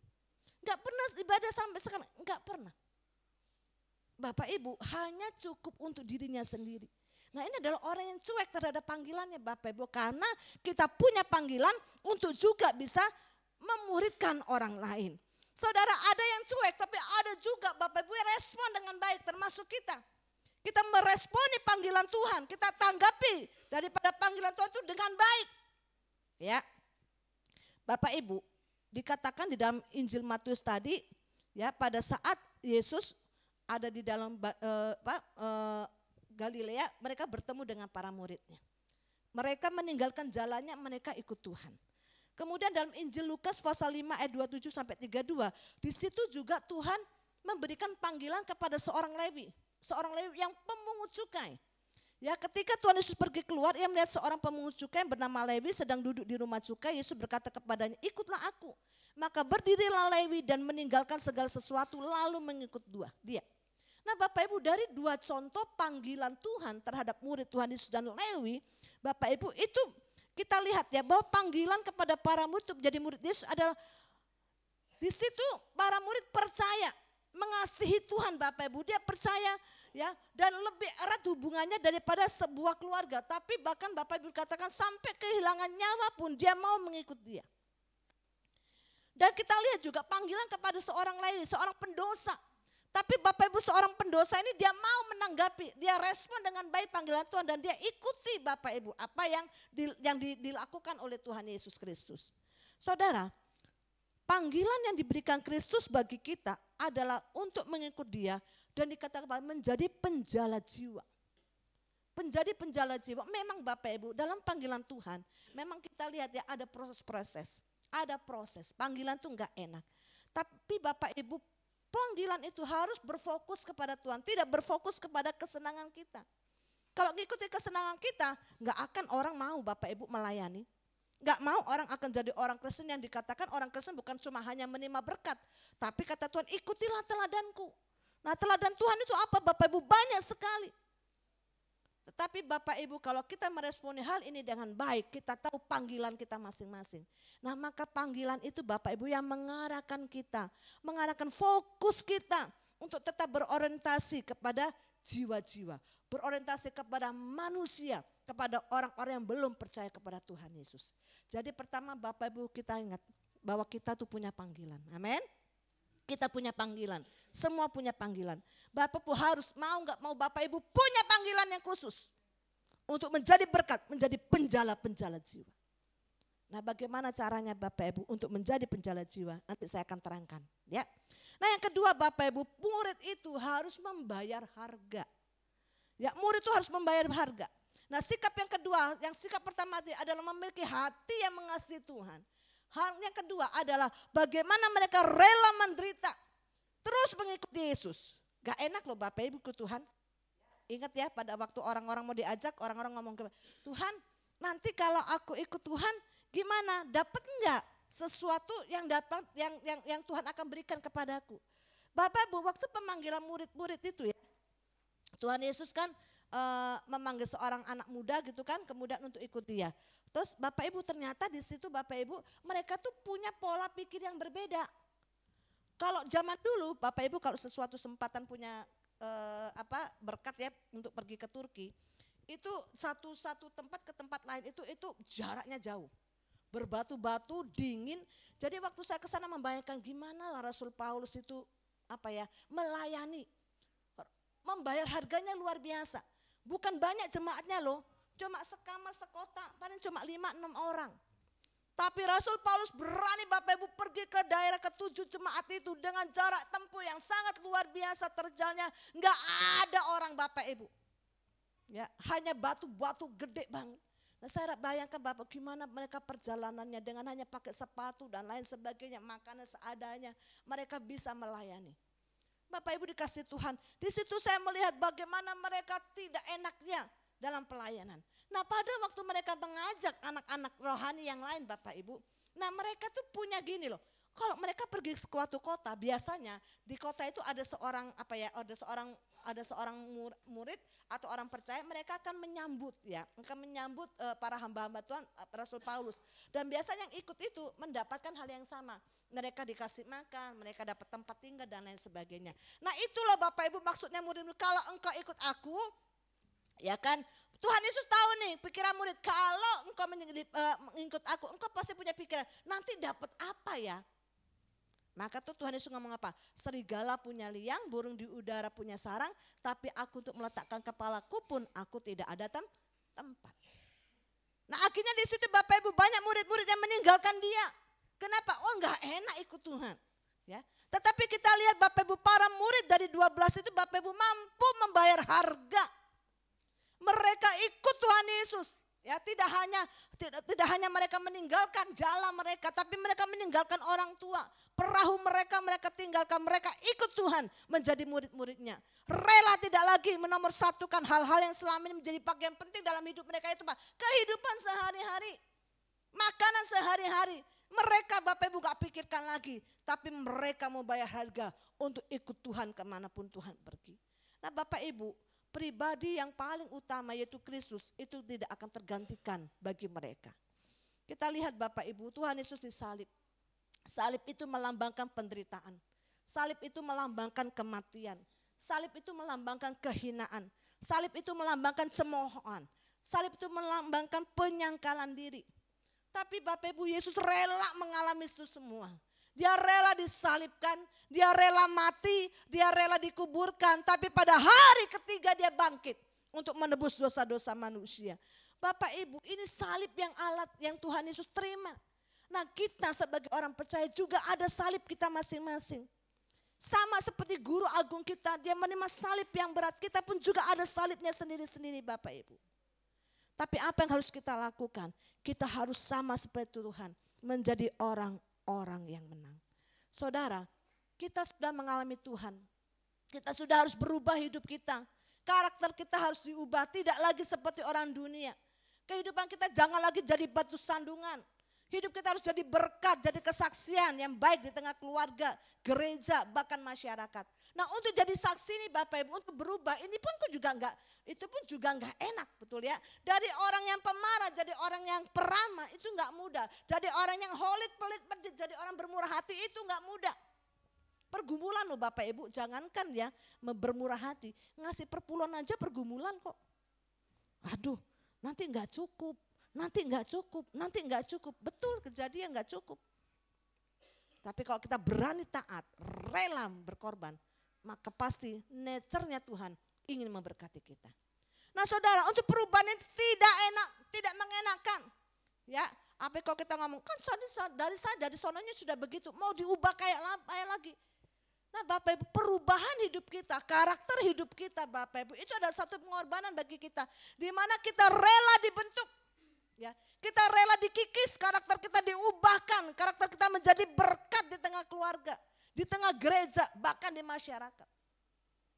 Enggak pernah ibadah sampai sekarang, enggak pernah. Bapak Ibu hanya cukup untuk dirinya sendiri. Nah ini adalah orang yang cuek terhadap panggilannya Bapak Ibu. Karena kita punya panggilan untuk juga bisa memuridkan orang lain. Saudara, ada yang cuek, tapi ada juga Bapak Ibu yang respon dengan baik, termasuk kita. Kita meresponi panggilan Tuhan, kita tanggapi daripada panggilan Tuhan itu dengan baik. Ya, Bapak Ibu, dikatakan di dalam Injil Matius tadi, ya pada saat Yesus ada di dalam Galilea, mereka bertemu dengan para muridnya. Mereka meninggalkan jalannya, mereka ikut Tuhan. Kemudian dalam Injil Lukas pasal 5 ayat 27 sampai 32, di situ juga Tuhan memberikan panggilan kepada seorang Lewi yang pemungut cukai. Ya, ketika Tuhan Yesus pergi keluar, ia melihat seorang pemungut cukai yang bernama Lewi sedang duduk di rumah cukai. Yesus berkata kepadanya, ikutlah aku. Maka berdirilah Lewi dan meninggalkan segala sesuatu lalu mengikut dia. Nah Bapak Ibu, dari 2 contoh panggilan Tuhan terhadap murid Tuhan Yesus dan Lewi, Bapak Ibu itu kita lihat ya bahwa panggilan kepada para murid untuk menjadi murid Yesus adalah di situ para murid percaya, mengasihi Tuhan Bapak Ibu, dia percaya ya dan lebih erat hubungannya daripada sebuah keluarga. Tapi bahkan Bapak Ibu katakan sampai kehilangan nyawa pun dia mau mengikut dia. Dan kita lihat juga panggilan kepada seorang Lewi, seorang pendosa. Tapi Bapak Ibu seorang pendosa ini dia mau menanggapi, dia respon dengan baik panggilan Tuhan dan dia ikuti Bapak Ibu apa yang dilakukan oleh Tuhan Yesus Kristus. Saudara, panggilan yang diberikan Kristus bagi kita adalah untuk mengikut dia dan dikatakan menjadi penjala jiwa. Menjadi penjala jiwa, memang Bapak Ibu dalam panggilan Tuhan, memang kita lihat ya ada proses-proses, ada proses, panggilan itu enggak enak. Tapi Bapak Ibu panggilan itu harus berfokus kepada Tuhan, tidak berfokus kepada kesenangan kita. Kalau ngikuti kesenangan kita, nggak akan orang mau Bapak Ibu melayani. Nggak mau orang akan jadi orang Kristen yang dikatakan orang Kristen bukan cuma hanya menerima berkat. Tapi kata Tuhan, ikutilah teladanku. Nah teladan Tuhan itu apa Bapak Ibu? Banyak sekali. Tetapi Bapak Ibu kalau kita meresponi hal ini dengan baik, kita tahu panggilan kita masing-masing. Nah maka panggilan itu Bapak Ibu yang mengarahkan kita, mengarahkan fokus kita untuk tetap berorientasi kepada jiwa-jiwa. Berorientasi kepada manusia, kepada orang-orang yang belum percaya kepada Tuhan Yesus. Jadi pertama Bapak Ibu kita ingat bahwa kita tuh punya panggilan, amin. Kita punya panggilan, semua punya panggilan. Bapak Ibu harus mau nggak mau Bapak Ibu punya panggilan yang khusus. Untuk menjadi berkat, menjadi penjala-penjala jiwa. Nah bagaimana caranya Bapak Ibu untuk menjadi penjala jiwa? Nanti saya akan terangkan. Ya. Nah yang kedua Bapak Ibu, murid itu harus membayar harga. Ya murid itu harus membayar harga. Nah sikap yang kedua, yang sikap pertama adalah memiliki hati yang mengasihi Tuhan. Hal yang kedua adalah bagaimana mereka rela menderita. Terus mengikuti Yesus. Gak enak loh Bapak Ibu ke Tuhan. Ingat ya pada waktu orang-orang mau diajak, orang-orang ngomong ke Tuhan, nanti kalau aku ikut Tuhan gimana? Dapat enggak sesuatu yang dapat yang Tuhan akan berikan kepadaku? Bapak Ibu waktu pemanggilan murid-murid itu ya. Tuhan Yesus kan memanggil seorang anak muda gitu kan, kemudian untuk ikut dia. Terus Bapak Ibu ternyata di situ Bapak Ibu mereka tuh punya pola pikir yang berbeda. Kalau zaman dulu Bapak Ibu kalau sesuatu kesempatan punya berkat ya untuk pergi ke Turki. Itu satu tempat ke tempat lain itu jaraknya jauh. Berbatu-batu, dingin. Jadi waktu saya ke sana membayangkan gimana lah Rasul Paulus itu melayani. Membayar harganya luar biasa. Bukan banyak jemaatnya loh. Cuma sekamar sekota, paling cuma 5-6 orang. Tapi Rasul Paulus berani Bapak Ibu pergi ke daerah ke-7 jemaat itu dengan jarak tempuh yang sangat luar biasa terjalnya. Enggak ada orang Bapak Ibu. Ya, hanya batu-batu gede banget. Nah saya bayangkan Bapak gimana mereka perjalanannya dengan hanya pakai sepatu dan lain sebagainya. Makanan seadanya mereka bisa melayani. Bapak Ibu dikasih Tuhan. Di situ saya melihat bagaimana mereka tidak enaknya dalam pelayanan. Nah pada waktu mereka mengajak anak-anak rohani yang lain Bapak Ibu. Nah mereka tuh punya gini loh. Kalau mereka pergi ke suatu kota biasanya di kota itu ada seorang murid atau orang percaya, mereka akan menyambut para hamba-hamba Tuhan Rasul Paulus. Dan biasanya yang ikut itu mendapatkan hal yang sama. Mereka dikasih makan, mereka dapat tempat tinggal dan lain sebagainya. Nah itulah Bapak Ibu maksudnya murid-murid, kalau engkau ikut aku, ya kan, Tuhan Yesus tahu nih pikiran murid, kalau engkau mengikut aku, engkau pasti punya pikiran, nanti dapat apa ya? Maka tuh Tuhan Yesus ngomong apa? Serigala punya liang, burung di udara punya sarang, tapi aku untuk meletakkan kepalaku pun aku tidak ada tempat. Nah akhirnya di situ Bapak Ibu banyak murid-murid yang meninggalkan dia. Kenapa? Oh enggak enak ikut Tuhan. Ya. Tetapi kita lihat Bapak Ibu para murid dari 12 itu Bapak Ibu mampu membayar harga. Mereka ikut Tuhan Yesus. Ya, tidak hanya mereka meninggalkan jalan mereka, tapi mereka meninggalkan orang tua. Perahu mereka tinggalkan, mereka ikut Tuhan menjadi murid-muridnya. Rela tidak lagi menomorsatukan hal-hal yang selama ini menjadi bagian penting dalam hidup mereka itu Pak. Kehidupan sehari-hari, makanan sehari-hari. Mereka Bapak Ibu gak pikirkan lagi, tapi mereka mau bayar harga untuk ikut Tuhan kemanapun Tuhan pergi. Nah Bapak Ibu, pribadi yang paling utama yaitu Kristus itu tidak akan tergantikan bagi mereka. Kita lihat Bapak Ibu, Tuhan Yesus disalib. Salib itu melambangkan penderitaan. Salib itu melambangkan kematian. Salib itu melambangkan kehinaan. Salib itu melambangkan cemoohan. Salib itu melambangkan penyangkalan diri. Tapi Bapak Ibu Yesus rela mengalami itu semua. Dia rela disalibkan, dia rela mati, dia rela dikuburkan. Tapi pada hari ketiga dia bangkit untuk menebus dosa-dosa manusia. Bapak Ibu, ini salib yang alat yang Tuhan Yesus terima. Nah kita sebagai orang percaya juga ada salib kita masing-masing. Sama seperti guru agung kita, dia menerima salib yang berat. Kita pun juga ada salibnya sendiri-sendiri Bapak Ibu. Tapi apa yang harus kita lakukan? Kita harus sama seperti Tuhan, menjadi orang-orang yang menang. Saudara, kita sudah mengalami Tuhan. Kita sudah harus berubah hidup kita. Karakter kita harus diubah, tidak lagi seperti orang dunia. Kehidupan kita jangan lagi jadi batu sandungan. Hidup kita harus jadi berkat, jadi kesaksian yang baik di tengah keluarga, gereja, bahkan masyarakat. Nah untuk jadi saksi ini Bapak Ibu, untuk berubah ini pun juga enggak enak, betul ya. Dari orang yang pemarah jadi orang yang peramah itu enggak mudah. Jadi orang yang holit, pelit, pedit, jadi orang bermurah hati itu enggak mudah. Pergumulan loh Bapak Ibu, jangankan ya bermurah hati, ngasih perpuluhan aja pergumulan kok. Aduh, nanti enggak cukup. Betul, kejadian enggak cukup. Tapi kalau kita berani taat, rela berkorban, maka pasti nature-nya Tuhan ingin memberkati kita. Nah saudara, untuk perubahan ini tidak enak, tidak mengenakan. Ya, apa kalau kita ngomong, kan dari sononya sudah begitu, mau diubah kayak lagi. Nah Bapak Ibu, perubahan hidup kita, karakter hidup kita Bapak Ibu, itu ada satu pengorbanan bagi kita. Di mana kita rela dibentuk. Ya, kita rela dikikis, karakter kita diubahkan, karakter kita menjadi berkat di tengah keluarga, di tengah gereja, bahkan di masyarakat.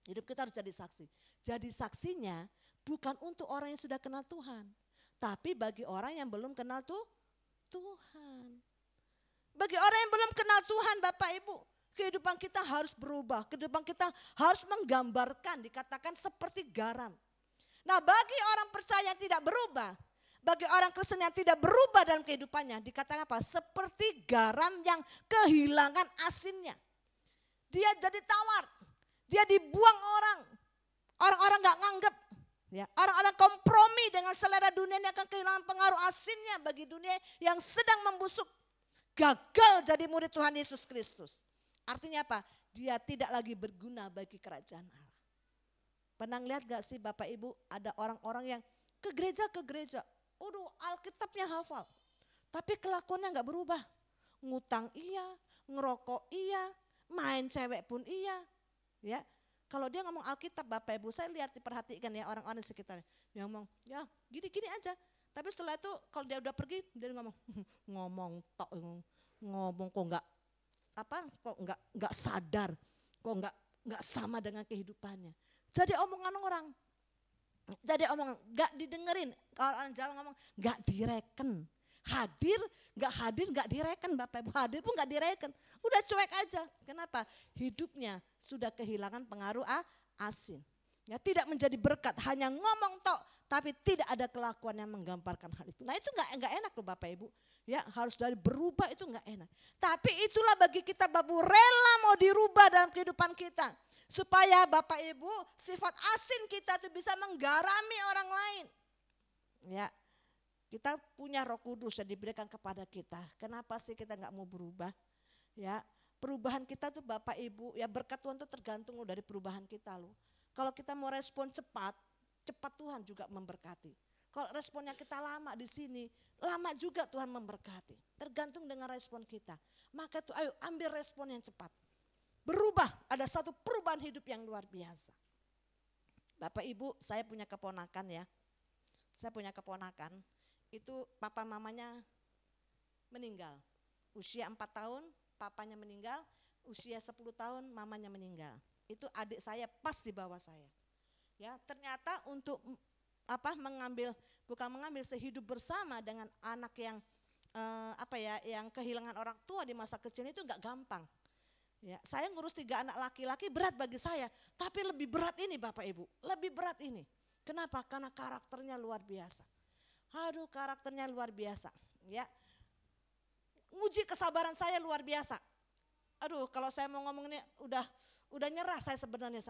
Hidup kita harus jadi saksi. Jadi saksinya bukan untuk orang yang sudah kenal Tuhan, tapi bagi orang yang belum kenal Tuhan. Bagi orang yang belum kenal Tuhan Bapak Ibu, kehidupan kita harus berubah, kehidupan kita harus menggambarkan, dikatakan seperti garam. Nah bagi orang percaya yang tidak berubah, bagi orang Kristen yang tidak berubah dalam kehidupannya, dikatakan apa? Seperti garam yang kehilangan asinnya. Dia jadi tawar, dia dibuang orang, Orang-orang nggak nganggep. Ya, orang-orang kompromi dengan selera dunia ini akan kehilangan pengaruh asinnya bagi dunia yang sedang membusuk. Gagal jadi murid Tuhan Yesus Kristus. Artinya apa? Dia tidak lagi berguna bagi kerajaan Allah. Pernah lihat gak sih Bapak Ibu ada orang-orang yang ke gereja. Alkitabnya hafal. Tapi kelakuannya gak berubah. Ngutang iya, ngerokok iya, main cewek pun iya. Ya, kalau dia ngomong Alkitab Bapak Ibu, saya lihat diperhatikan ya orang-orang di sekitarnya. Dia ngomong, ya gini-gini aja. Tapi setelah itu kalau dia udah pergi, dia ngomong, ngomong kok nggak sadar, kok nggak sama dengan kehidupannya. Jadi omongan orang, nggak didengerin. Kalau orang Jawa ngomong nggak direken, hadir nggak direken Bapak Ibu, hadir pun nggak direken. Udah cuek aja. Kenapa? Hidupnya sudah kehilangan pengaruh asin. Ya, tidak menjadi berkat, hanya ngomong tok, tapi tidak ada kelakuan yang menggambarkan hal itu. Nah itu nggak enak loh Bapak Ibu. Ya harus dari berubah itu nggak enak. Tapi itulah bagi kita Bapak Ibu rela mau dirubah dalam kehidupan kita. Supaya Bapak Ibu sifat asin kita itu bisa menggarami orang lain. Ya, kita punya Roh Kudus yang diberikan kepada kita. Kenapa sih kita nggak mau berubah? Ya, perubahan kita tuh Bapak Ibu, ya berkat Tuhan tuh tergantung loh dari perubahan kita loh. Kalau kita mau respon cepat Tuhan juga memberkati. Kalau responnya kita lama di sini, lama juga Tuhan memberkati. Tergantung dengan respon kita. Maka tuh ayo ambil respon yang cepat. Berubah, ada satu perubahan hidup yang luar biasa. Bapak Ibu, saya punya keponakan ya. Saya punya keponakan, itu papa mamanya meninggal. Usia 4 tahun, papanya meninggal, usia 10 tahun, mamanya meninggal. Itu adik saya pas di bawah saya. Ya, ternyata untuk bukan mengambil sehidup bersama dengan anak yang yang kehilangan orang tua di masa kecil itu enggak gampang. Ya, saya ngurus 3 anak laki-laki berat bagi saya, tapi lebih berat ini Bapak Ibu, lebih berat ini. Kenapa? Karena karakternya luar biasa. Aduh, karakternya luar biasa. Ya, nguji kesabaran saya luar biasa. Aduh, kalau saya mau ngomong ini udah nyerah saya sebenarnya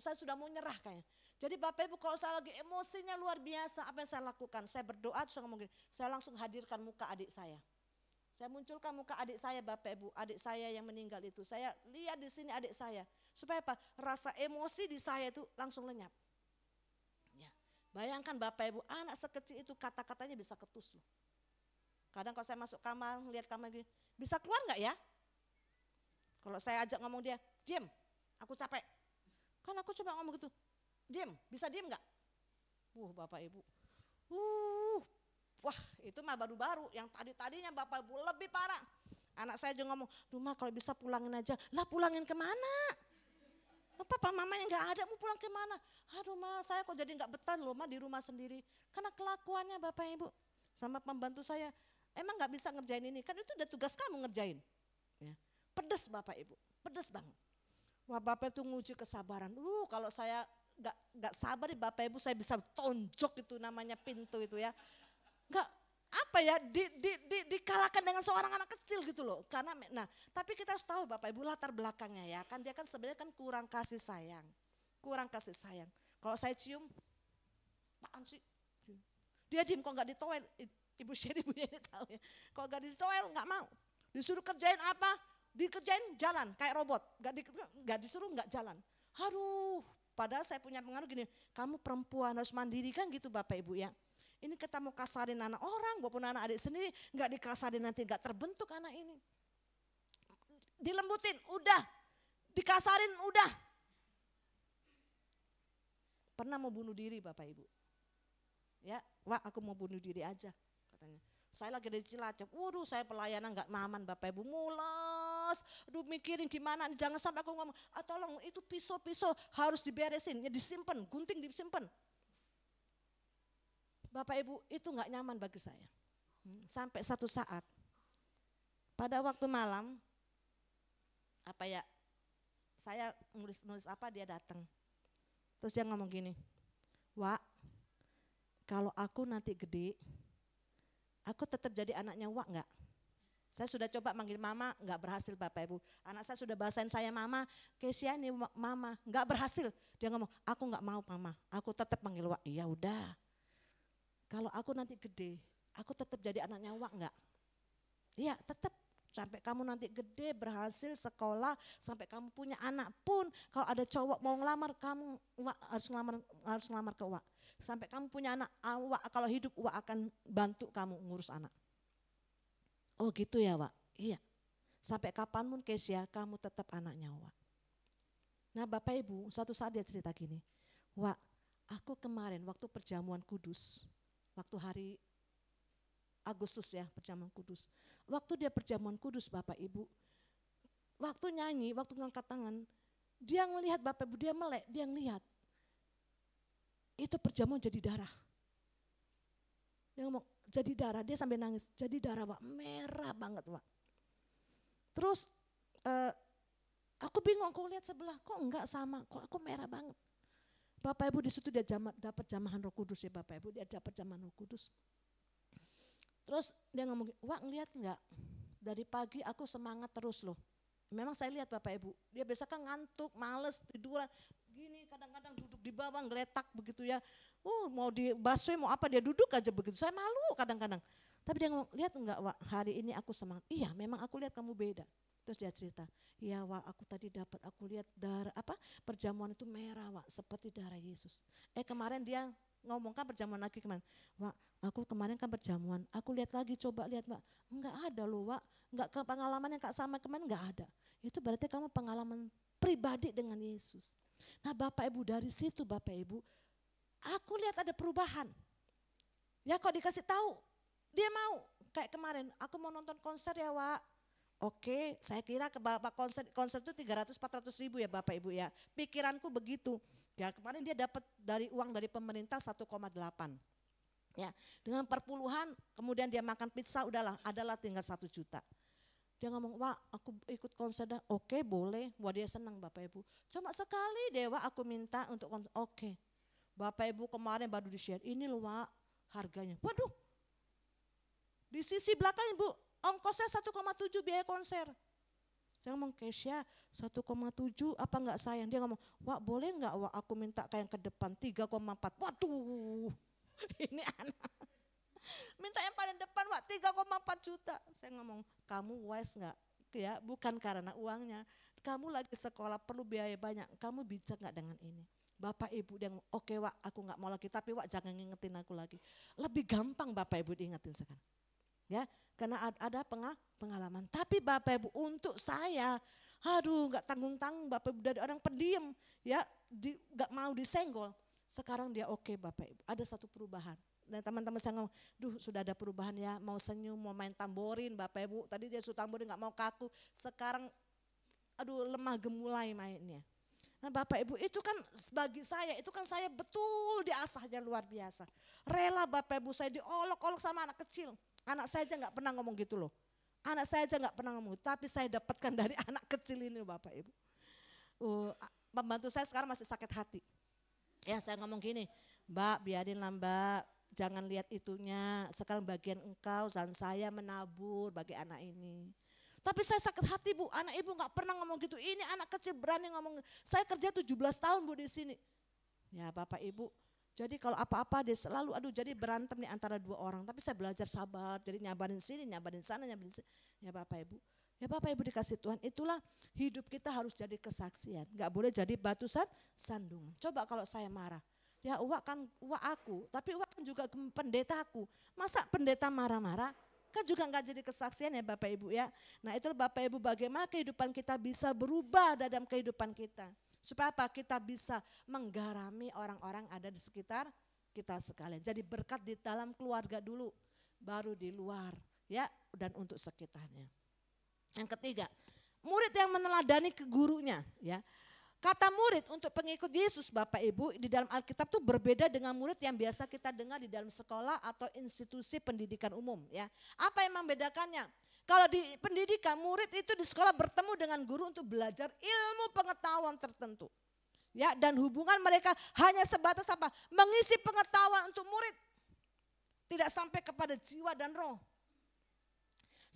saya sudah mau nyerah kayaknya. Jadi Bapak Ibu kalau saya lagi emosinya luar biasa, apa yang saya lakukan? Saya berdoa terus saya ngomong gini, saya langsung hadirkan muka adik saya. Saya munculkan muka adik saya Bapak Ibu, adik saya yang meninggal itu. Saya lihat di sini adik saya. Supaya apa? Rasa emosi di saya itu langsung lenyap. Ya. Bayangkan Bapak Ibu, anak sekecil itu kata-katanya bisa ketus loh. Kadang kalau saya masuk kamar, lihat kamar gini, bisa keluar enggak ya? Kalau saya ajak ngomong dia, diam, aku capek. Kan aku coba ngomong gitu, diam, bisa diam enggak? Bapak Ibu, wah itu mah baru-baru, yang tadinya Bapak Ibu lebih parah. Anak saya juga ngomong, Ma kalau bisa pulangin aja. Lah pulangin kemana? Papa mamanya nggak ada, mau pulang kemana? Aduh Ma, saya kok jadi nggak betah loh Ma di rumah sendiri. Karena kelakuannya Bapak Ibu sama pembantu saya, emang nggak bisa ngerjain ini, kan itu udah tugas kamu ngerjain. Ya. Pedes Bapak Ibu, pedes banget. Wah Bapak itu nguji kesabaran. Kalau saya nggak sabar Bapak Ibu, saya bisa tonjok itu namanya pintu itu ya. Nggak dikalahkan dengan seorang anak kecil gitu loh. Karena tapi kita harus tahu Bapak Ibu latar belakangnya ya. Kan dia kan sebenarnya kan kurang kasih sayang. Kalau saya cium, apaan sih? Dia diem kok nggak ditoel. Ibu Sherry ibunya ini tahu ya. Kalau nggak ditoel nggak mau. Disuruh kerjain apa? Dikerjain jalan kayak robot. Nggak disuruh nggak jalan. Aduh, padahal saya punya pengaruh gini. Kamu perempuan harus mandiri kan gitu Bapak Ibu ya. Ini kita mau kasarin anak orang, walaupun anak adik sendiri nggak dikasarin nanti nggak terbentuk anak ini. Dilembutin, udah. Dikasarin, udah. Pernah mau bunuh diri Bapak Ibu. Ya, wah aku mau bunuh diri aja katanya. Saya lagi di Cilacap, waduh saya pelayanan nggak aman Bapak Ibu, mules. Aduh mikirin gimana, jangan sampai aku ngomong, tolong itu pisau-pisau harus diberesin, ya disimpan, gunting disimpan. Bapak Ibu itu nggak nyaman bagi saya. Sampai satu saat, pada waktu malam, saya nulis apa dia datang. Terus dia ngomong gini, Wak, kalau aku nanti gede, aku tetap jadi anaknya Wak nggak? Saya sudah coba manggil mama, enggak berhasil Bapak Ibu. Anak saya sudah bahasain saya mama, Kesia ini mama, enggak berhasil. Dia ngomong, aku enggak mau mama, aku tetap manggil Wak. Iya udah, kalau aku nanti gede, aku tetap jadi anaknya Wak enggak? Iya tetap. Sampai kamu nanti gede, berhasil sekolah, sampai kamu punya anak pun, kalau ada cowok mau ngelamar, kamu Wak, harus ngelamar ke Wak. Sampai kamu punya anak, Wak, kalau hidup Wak akan bantu kamu ngurus anak. Oh gitu ya Wak, iya. Sampai kapanpun Kesia, kamu tetap anaknya Wak. Nah Bapak Ibu, suatu saat dia cerita gini, Wak, aku kemarin waktu perjamuan kudus, waktu hari Agustus ya, perjamuan kudus. Waktu dia perjamuan kudus Bapak Ibu, waktu nyanyi, waktu ngangkat tangan, dia ngelihat Bapak Ibu, dia melek, dia ngelihat. Itu perjamuan jadi darah. Dia ngomong, jadi darah, dia sampai nangis, jadi darah Wak, merah banget Wak. Terus aku bingung, aku lihat sebelah, kok enggak sama, kok aku merah banget. Bapak Ibu di situ dia dapat jamahan Roh Kudus ya Bapak Ibu, dia dapat jamahan Roh Kudus. Terus dia ngomong, Wak ngeliat enggak, dari pagi aku semangat terus loh. Memang saya lihat Bapak Ibu, dia biasa kan ngantuk, males, tiduran, gini kadang-kadang duduk di bawah ngeletak begitu ya. Mau di busway mau apa dia duduk aja begitu, saya malu kadang-kadang. Tapi dia ngomong, lihat enggak Wak, hari ini aku semangat. Iya memang aku lihat kamu beda. Terus dia cerita, iya Wak aku tadi dapat, aku lihat darah perjamuan itu merah Wak, seperti darah Yesus. Kemarin dia ngomongkan perjamuan lagi kemarin, Wak aku kemarin kan perjamuan, aku lihat lagi coba lihat Wak, enggak ada loh Wak, enggak pengalaman yang sama kemarin enggak ada. Itu berarti kamu pengalaman pribadi dengan Yesus. Nah Bapak Ibu dari situ Bapak Ibu, aku lihat ada perubahan. Ya kok dikasih tahu, dia mau. Kayak kemarin, aku mau nonton konser ya Wak. Oke, saya kira ke Bapak konser itu 300-400 ribu ya Bapak Ibu ya. Pikiranku begitu. Ya kemarin dia dapat uang dari pemerintah 1,8. Ya, dengan perpuluhan kemudian dia makan pizza adalah tinggal 1 juta. Dia ngomong, Wak aku ikut konser dah. Oke boleh, wah dia senang Bapak Ibu. Cuma sekali deh Wak aku minta untuk konser. Oke, Bapak Ibu kemarin baru di-share, ini loh Wak harganya. Waduh, di sisi belakang Ibu, ongkosnya 1,7 biaya konser. Saya ngomong, Kesia 1,7 apa enggak sayang? Dia ngomong, Wak boleh enggak Wak aku minta kayak yang ke depan 3,4. Waduh, ini anak. Minta yang paling depan Wak 3,4 juta. Saya ngomong, kamu wise enggak? Ya bukan karena uangnya. Kamu lagi sekolah perlu biaya banyak. Kamu bijak enggak dengan ini? Bapak Ibu dia ngomong, oke Wak aku enggak mau lagi. Tapi Wak jangan ngingetin aku lagi. Lebih gampang Bapak Ibu diingetin sekarang. Ya, karena ada pengalaman. Tapi Bapak Ibu untuk saya, aduh nggak tanggung-tanggung Bapak Ibu dari orang pendiam, ya nggak mau disenggol. Sekarang dia oke Bapak Ibu, ada satu perubahan. Dan teman-teman saya ngomong, sudah ada perubahan ya, mau senyum, mau main tamborin Bapak Ibu. Tadi dia suruh tamborin nggak mau kaku, sekarang aduh lemah gemulai mainnya. Nah Bapak Ibu itu kan bagi saya, itu kan saya betul diasahnya luar biasa. Rela Bapak Ibu saya diolok-olok sama anak kecil. Anak saya aja nggak pernah ngomong gitu loh. Anak saya aja nggak pernah ngomong, tapi saya dapatkan dari anak kecil ini Bapak Ibu. Pembantu saya sekarang masih sakit hati. Ya saya ngomong gini, Mbak biarinlah Mbak, jangan lihat itunya. Sekarang bagian engkau dan saya menabur bagi anak ini. Tapi saya sakit hati Bu, anak ibu nggak pernah ngomong gitu. Ini anak kecil berani ngomong, saya kerja 17 tahun Bu di sini. Ya Bapak Ibu. Jadi kalau apa-apa dia selalu jadi berantem nih antara 2 orang. Tapi saya belajar sabar, jadi nyabarin sini, nyabarin sana, nyabarin sini. Ya Bapak Ibu. Ya Bapak Ibu dikasih Tuhan, itulah hidup kita harus jadi kesaksian. Gak boleh jadi batu sandungan. Coba kalau saya marah. Ya Wak kan Wak aku, tapi Wak kan juga pendetaku. Masa pendeta marah-marah? Kan juga gak jadi kesaksian ya Bapak Ibu ya. Nah itulah Bapak Ibu bagaimana kehidupan kita bisa berubah dalam kehidupan kita. Supaya apa? Kita bisa menggarami orang-orang ada di sekitar kita sekalian. Jadi berkat di dalam keluarga dulu, baru di luar ya dan untuk sekitarnya. Yang ketiga, murid yang meneladani ke gurunya ya. Kata murid untuk pengikut Yesus Bapak Ibu di dalam Alkitab itu berbeda dengan murid yang biasa kita dengar di dalam sekolah atau institusi pendidikan umum ya. Apa yang membedakannya? Kalau di pendidikan murid itu di sekolah bertemu dengan guru untuk belajar ilmu pengetahuan tertentu. Ya, dan hubungan mereka hanya sebatas apa? Mengisi pengetahuan untuk murid. Tidak sampai kepada jiwa dan roh.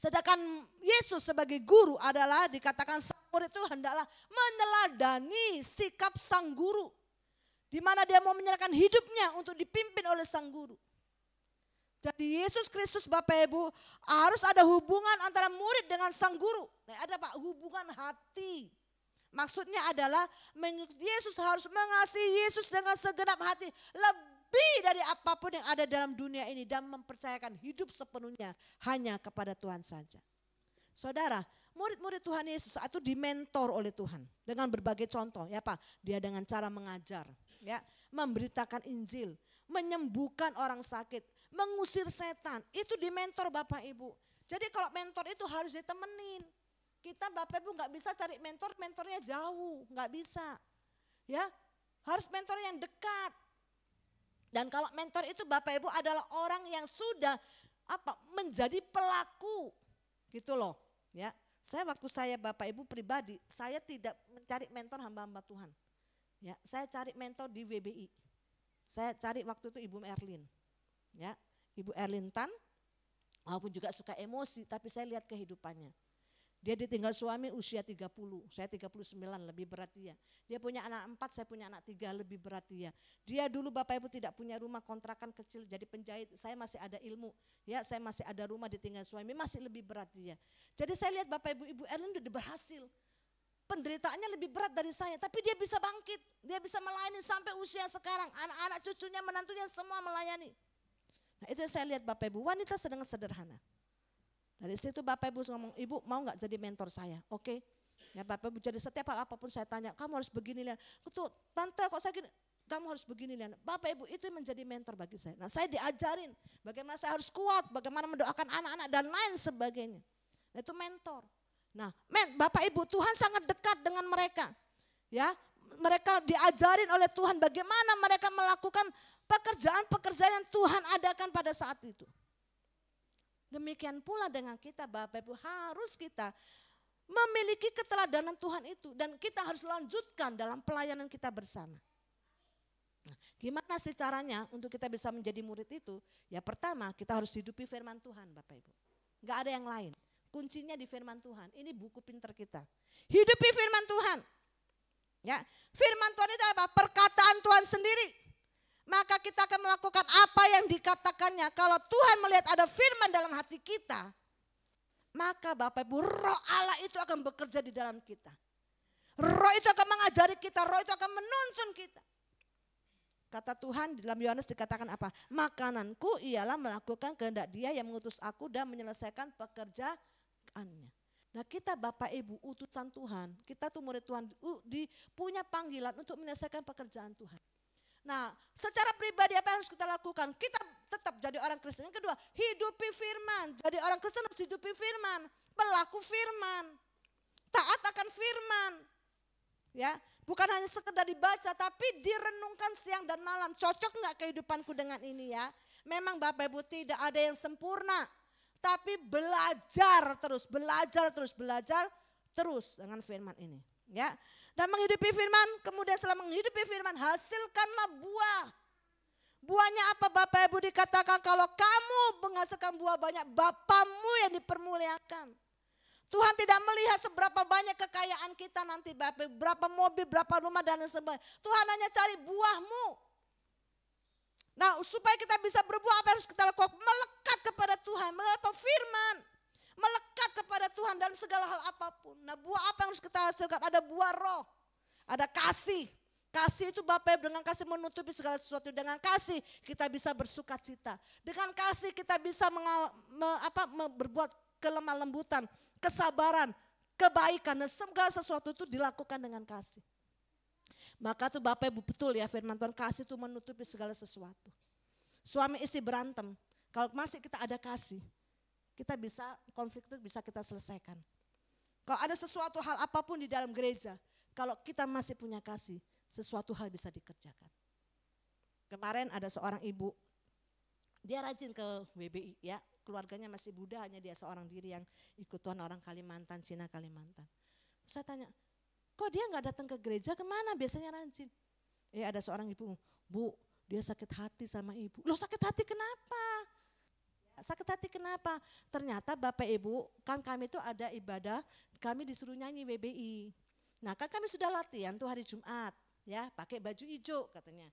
Sedangkan Yesus sebagai guru adalah dikatakan sang murid itu hendaklah meneladani sikap sang guru. Di mana dia mau menyerahkan hidupnya untuk dipimpin oleh sang guru. Jadi Yesus Kristus Bapak Ibu harus ada hubungan antara murid dengan sang guru. Nah, ada Pak hubungan hati. Maksudnya adalah Yesus harus mengasihi Yesus dengan segenap hati. Lebih dari apapun yang ada dalam dunia ini. Dan mempercayakan hidup sepenuhnya hanya kepada Tuhan saja. Saudara, murid-murid Tuhan Yesus itu dimentor oleh Tuhan. Dengan berbagai contoh. Ya Pak, dia dengan cara mengajar. Ya, memberitakan Injil. Menyembuhkan orang sakit. Mengusir setan. Itu dimentor Bapak Ibu. Jadi kalau mentor itu harus ditemenin. Kita Bapak Ibu nggak bisa cari mentor, mentornya jauh, nggak bisa. Ya, harus mentor yang dekat. Dan kalau mentor itu Bapak Ibu adalah orang yang sudah menjadi pelaku, gitu loh. Ya, waktu saya Bapak Ibu pribadi, saya tidak mencari mentor hamba-hamba Tuhan. Ya, saya cari mentor di WBI. Saya cari waktu itu Ibu Erlin. Ya, Ibu Erlin Tan, walaupun juga suka emosi, tapi saya lihat kehidupannya. Dia ditinggal suami usia 30, saya 39 lebih berat dia. Dia punya anak 4, saya punya anak 3 lebih berat dia. Dia dulu Bapak Ibu tidak punya rumah kontrakan kecil jadi penjahit, saya masih ada ilmu. Ya, saya masih ada rumah ditinggal suami, masih lebih berat dia. Jadi saya lihat Bapak Ibu, Ibu Erlin udah berhasil. Penderitaannya lebih berat dari saya, tapi dia bisa bangkit. Dia bisa melayani sampai usia sekarang. Anak-anak cucunya, menantunya semua melayani. Nah itu yang saya lihat Bapak Ibu, wanita sedang sederhana. Dari situ Bapak Ibu ngomong, Ibu mau gak jadi mentor saya? Oke. Ya Bapak Ibu, jadi setiap hal apapun saya tanya, kamu harus begini lihat. Tante kok saya gini, kamu harus begini lihat. Bapak Ibu itu menjadi mentor bagi saya. Nah saya diajarin bagaimana saya harus kuat, bagaimana mendoakan anak-anak dan lain sebagainya. Nah, itu mentor. Nah Bapak Ibu, Tuhan sangat dekat dengan mereka. Ya, mereka diajarin oleh Tuhan bagaimana mereka melakukan pekerjaan-pekerjaan yang Tuhan adakan pada saat itu. Demikian pula dengan kita Bapak Ibu, harus kita memiliki keteladanan Tuhan itu. Dan kita harus lanjutkan dalam pelayanan kita bersama. Nah, gimana sih caranya untuk kita bisa menjadi murid itu? Ya pertama kita harus hidupi firman Tuhan Bapak Ibu. Gak ada yang lain, kuncinya di firman Tuhan. Ini buku pinter kita. Hidupi firman Tuhan. Ya, firman Tuhan itu apa? Perkataan Tuhan sendiri. Maka kita akan melakukan apa yang dikatakannya. Kalau Tuhan melihat ada firman dalam hati kita, maka Bapak Ibu, Roh Allah itu akan bekerja di dalam kita. Roh itu akan mengajari kita, Roh itu akan menuntun kita. Kata Tuhan di dalam Yohanes dikatakan apa? Makananku ialah melakukan kehendak Dia yang mengutus aku dan menyelesaikan pekerjaannya. Nah kita Bapak Ibu utusan Tuhan, kita tuh murid Tuhan punya panggilan untuk menyelesaikan pekerjaan Tuhan. Nah secara pribadi apa yang harus kita lakukan? Kita tetap jadi orang Kristen. Yang kedua, hidupi firman. Jadi orang Kristen harus hidupi firman. Pelaku firman. Taat akan firman. Ya, bukan hanya sekedar dibaca tapi direnungkan siang dan malam. Cocok enggak kehidupanku dengan ini ya? Memang Bapak Ibu tidak ada yang sempurna. Tapi belajar terus dengan firman ini. Ya. Dan menghidupi firman, kemudian setelah menghidupi firman, hasilkanlah buah. Buahnya apa Bapak Ibu? Dikatakan kalau kamu menghasilkan buah banyak, Bapamu yang dipermuliakan. Tuhan tidak melihat seberapa banyak kekayaan kita nanti Bapak Ibu, berapa mobil, berapa rumah dan sebagainya. Tuhan hanya cari buahmu. Nah supaya kita bisa berbuah apa yang harus kita lakukan? Melekat kepada Tuhan, melekat firman. Melekat kepada Tuhan dalam segala hal apapun. Nah buah apa yang harus kita hasilkan? Ada buah roh, ada kasih. Kasih itu Bapak Ibu, dengan kasih menutupi segala sesuatu. Dengan kasih kita bisa bersuka cita. Dengan kasih kita bisa berbuat kelemah lembutan, kesabaran, kebaikan. Dan segala sesuatu itu dilakukan dengan kasih. Maka tuh Bapak Ibu betul ya firman Tuhan, kasih itu menutupi segala sesuatu. Suami istri berantem, kalau masih kita ada kasih, kita bisa, konflik itu bisa kita selesaikan. Kalau ada sesuatu hal apapun di dalam gereja, kalau kita masih punya kasih, sesuatu hal bisa dikerjakan. Kemarin ada seorang ibu, dia rajin ke WBI ya, keluarganya masih Buddha, hanya dia seorang diri yang ikut Tuhan, orang Kalimantan, Cina Kalimantan. Terus saya tanya, kok dia gak datang ke gereja, kemana biasanya rajin? Ada seorang ibu, Bu, dia sakit hati sama ibu. Loh sakit hati kenapa? Sakit hati kenapa? Ternyata Bapak Ibu, kan kami itu ada ibadah, kami disuruh nyanyi WBI. Nah kan kami sudah latihan tuh hari Jumat, ya pakai baju hijau katanya.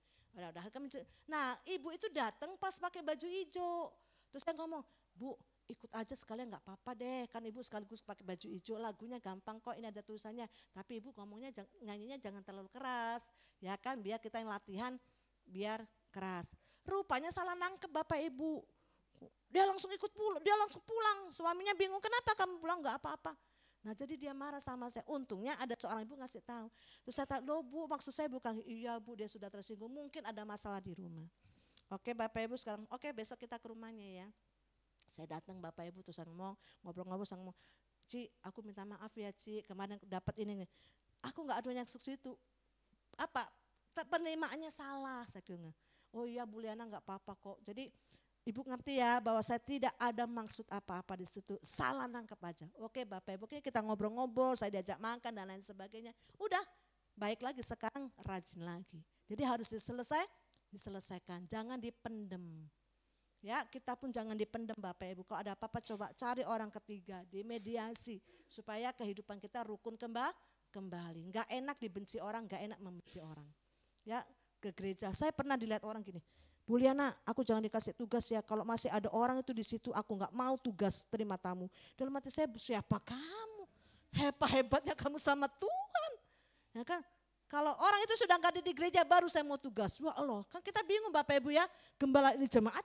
Nah ibu itu datang pas pakai baju hijau. Terus saya ngomong, Bu ikut aja sekalian nggak apa-apa deh, kan ibu sekaligus pakai baju hijau, lagunya gampang kok, ini ada tulisannya. Tapi ibu ngomongnya nyanyinya jangan terlalu keras, ya kan, biar kita yang latihan biar keras. Rupanya salah nangkep Bapak Ibu. Dia langsung ikut pulang, dia langsung pulang. Suaminya bingung, kenapa kamu pulang nggak apa-apa. Nah jadi dia marah sama saya. Untungnya ada seorang ibu ngasih tahu. Terus saya tahu, loh Bu, maksud saya bukan, iya Bu, dia sudah tersinggung, mungkin ada masalah di rumah. Oke Bapak Ibu sekarang, oke besok kita ke rumahnya ya. Saya datang Bapak Ibu terus ngomong, ngobrol-ngobrol sama ngomong, Ci aku minta maaf ya Ci, kemarin dapat ini nih. Aku nggak ada yang sukses itu. Apa? Penerimaannya salah, saya bilang. Oh iya Bu Liana nggak apa-apa kok. Jadi Ibu ngerti ya bahwa saya tidak ada maksud apa-apa di situ. Salah nangkep aja. Oke Bapak Ibu, kita ngobrol-ngobrol, saya diajak makan dan lain sebagainya. Udah, baik lagi sekarang rajin lagi. Jadi harus diselesaikan, jangan dipendem. Ya, kita pun jangan dipendem Bapak Ibu. Kalau ada apa-apa coba cari orang ketiga, dimediasi supaya kehidupan kita rukun kembali. Enggak enak dibenci orang, enggak enak membenci orang. Ya, ke gereja. Saya pernah dilihat orang gini, Bu Liana, aku jangan dikasih tugas ya. Kalau masih ada orang itu di situ, aku enggak mau tugas terima tamu. Dalam hati saya, siapa kamu? Hebat-hebatnya kamu sama Tuhan. Ya kan? Kalau orang itu sudah enggak ada di gereja, baru saya mau tugas. Wah Allah, kan kita bingung Bapak Ibu ya. Gembala ini jemaat.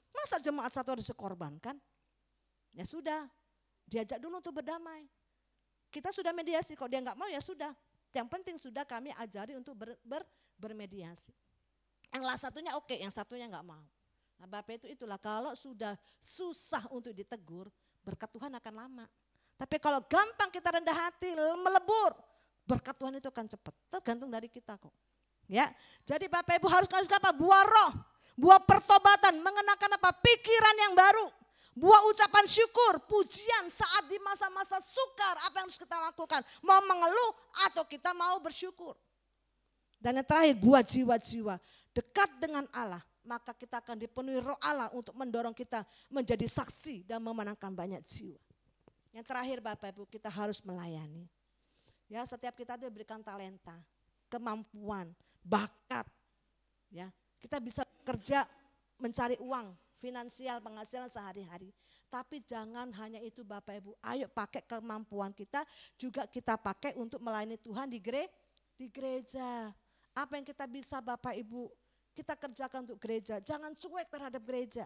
Masa jemaat satu harus dikorbankan? Ya sudah, diajak dulu untuk berdamai. Kita sudah mediasi, kalau dia enggak mau ya sudah. Yang penting sudah kami ajari untuk bermediasi. Yang satunya oke, yang satunya enggak mau. Nah Bapak itu itulah, kalau sudah susah untuk ditegur, berkat Tuhan akan lama. Tapi kalau gampang kita rendah hati, melebur, berkat Tuhan itu akan cepat, tergantung dari kita kok. Ya, jadi Bapak Ibu harus apa? Buah roh, buah pertobatan, mengenakan apa? Pikiran yang baru, buah ucapan syukur, pujian saat di masa-masa sukar, apa yang harus kita lakukan? Mau mengeluh atau kita mau bersyukur. Dan yang terakhir, buah jiwa-jiwa, dekat dengan Allah, maka kita akan dipenuhi roh Allah untuk mendorong kita menjadi saksi dan memenangkan banyak jiwa. Yang terakhir Bapak Ibu, kita harus melayani. Ya, setiap kita itu diberikan talenta, kemampuan, bakat. Ya, kita bisa kerja mencari uang, finansial, penghasilan sehari-hari. Tapi jangan hanya itu Bapak Ibu. Ayo pakai kemampuan kita juga kita pakai untuk melayani Tuhan di gereja. Apa yang kita bisa Bapak Ibu, kita kerjakan untuk gereja. Jangan cuek terhadap gereja.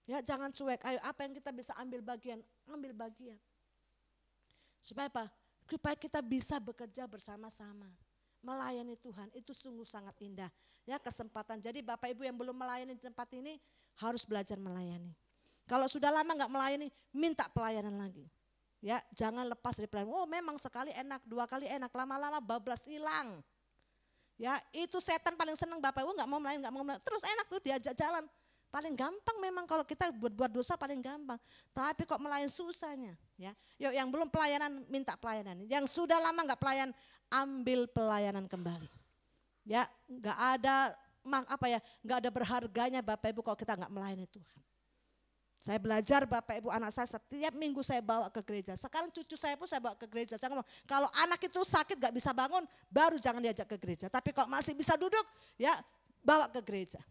Ya, jangan cuek. Ayo apa yang kita bisa ambil bagian, ambil bagian. Supaya apa? Supaya kita bisa bekerja bersama-sama. Melayani Tuhan itu sungguh sangat indah. Ya, kesempatan. Jadi Bapak Ibu yang belum melayani di tempat ini harus belajar melayani. Kalau sudah lama enggak melayani, minta pelayanan lagi. Ya, jangan lepas dari pelayanan. Oh, memang sekali enak, dua kali enak, lama-lama bablas hilang. Ya, itu setan paling senang Bapak Ibu enggak mau melayani, terus enak tuh diajak jalan. Paling gampang memang kalau kita buat dosa paling gampang. Tapi kok melayani susahnya. Ya, yuk yang belum pelayanan minta pelayanan. Yang sudah lama enggak pelayan, ambil pelayanan kembali. Ya, enggak ada enggak ada berharganya Bapak Ibu kalau kita enggak melayani Tuhan. Saya belajar Bapak Ibu, anak saya setiap minggu saya bawa ke gereja. Sekarang cucu saya pun saya bawa ke gereja. Saya ngomong, kalau anak itu sakit enggak bisa bangun, baru jangan diajak ke gereja. Tapi kalau masih bisa duduk, ya bawa ke gereja.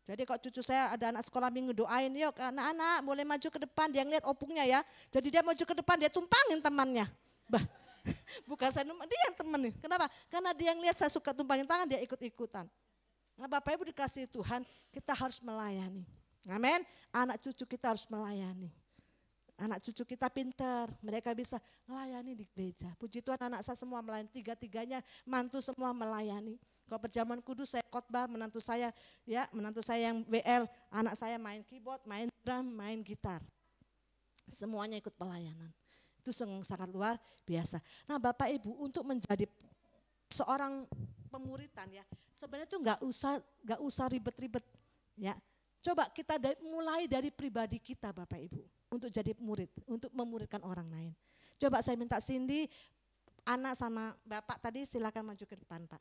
Jadi kalau cucu saya ada anak sekolah minggu, doain, yuk anak-anak boleh maju ke depan, dia ngeliat opungnya ya. Jadi dia maju ke depan, dia tumpangin temannya. Bukan saya numpang, dia yang temenin. Kenapa? Karena dia ngeliat saya suka tumpangin tangan, dia ikut-ikutan. Nah Bapak Ibu dikasih Tuhan, kita harus melayani. Amin. Anak cucu kita harus melayani. Anak cucu kita pintar, mereka bisa melayani di gereja. Puji Tuhan anak saya semua melayani, tiga-tiganya mantu semua melayani. Kalau perjamuan kudus saya khotbah, menantu saya yang WL, anak saya main keyboard, main drum, main gitar. Semuanya ikut pelayanan. Itu sangat luar biasa. Nah Bapak Ibu untuk menjadi seorang pemuritan ya, sebenarnya itu enggak usah ribet-ribet ya. Coba kita mulai dari pribadi kita Bapak Ibu untuk jadi murid, untuk memuridkan orang lain. Coba saya minta Cindy, anak sama Bapak tadi silakan maju ke depan Pak.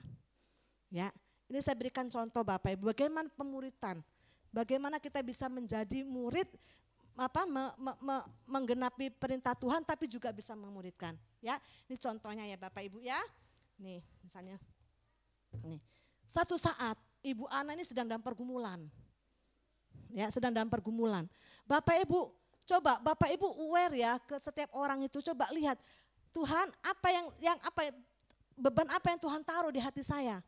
Ya, ini saya berikan contoh Bapak Ibu, bagaimana pemuritan, bagaimana kita bisa menjadi murid menggenapi perintah Tuhan tapi juga bisa memuridkan. Ya, ini contohnya ya Bapak Ibu ya. Nih misalnya, nih satu saat Ibu Ana ini sedang dalam pergumulan. Ya, sedang dalam pergumulan. Bapak Ibu, coba Bapak Ibu aware ya ke setiap orang itu, coba lihat Tuhan beban apa yang Tuhan taruh di hati saya.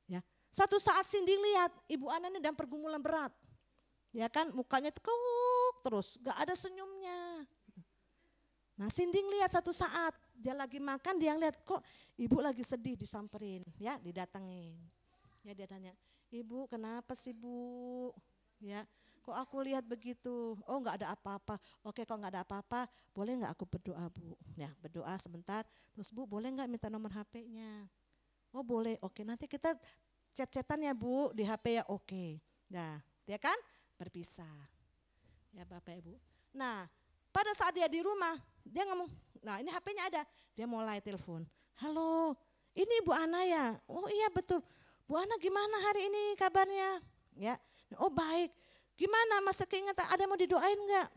Ya, satu saat Cindy lihat Ibu Ana ini dalam pergumulan berat. Ya kan, mukanya tekuk terus, gak ada senyumnya. Nah Cindy lihat satu saat, dia lagi makan, dia lihat kok ibu lagi sedih, disamperin, ya didatengin. Ya dia tanya, ibu kenapa sih bu? Ya, kok aku lihat begitu? Oh gak ada apa-apa. Oke kalau gak ada apa-apa, boleh gak aku berdoa bu? Ya berdoa sebentar, terus bu boleh gak minta nomor HP-nya? Oh boleh, oke nanti kita chat-chatan ya bu di HP ya, oke. Nah dia kan berpisah. Ya Bapak Ibu. Nah pada saat dia di rumah, dia ngomong, nah ini HP-nya ada. Dia mulai telepon, halo ini Bu Ana ya? Oh iya betul. Bu Ana gimana hari ini kabarnya? Ya, oh baik. Gimana masa keingetan, ada mau didoain enggak?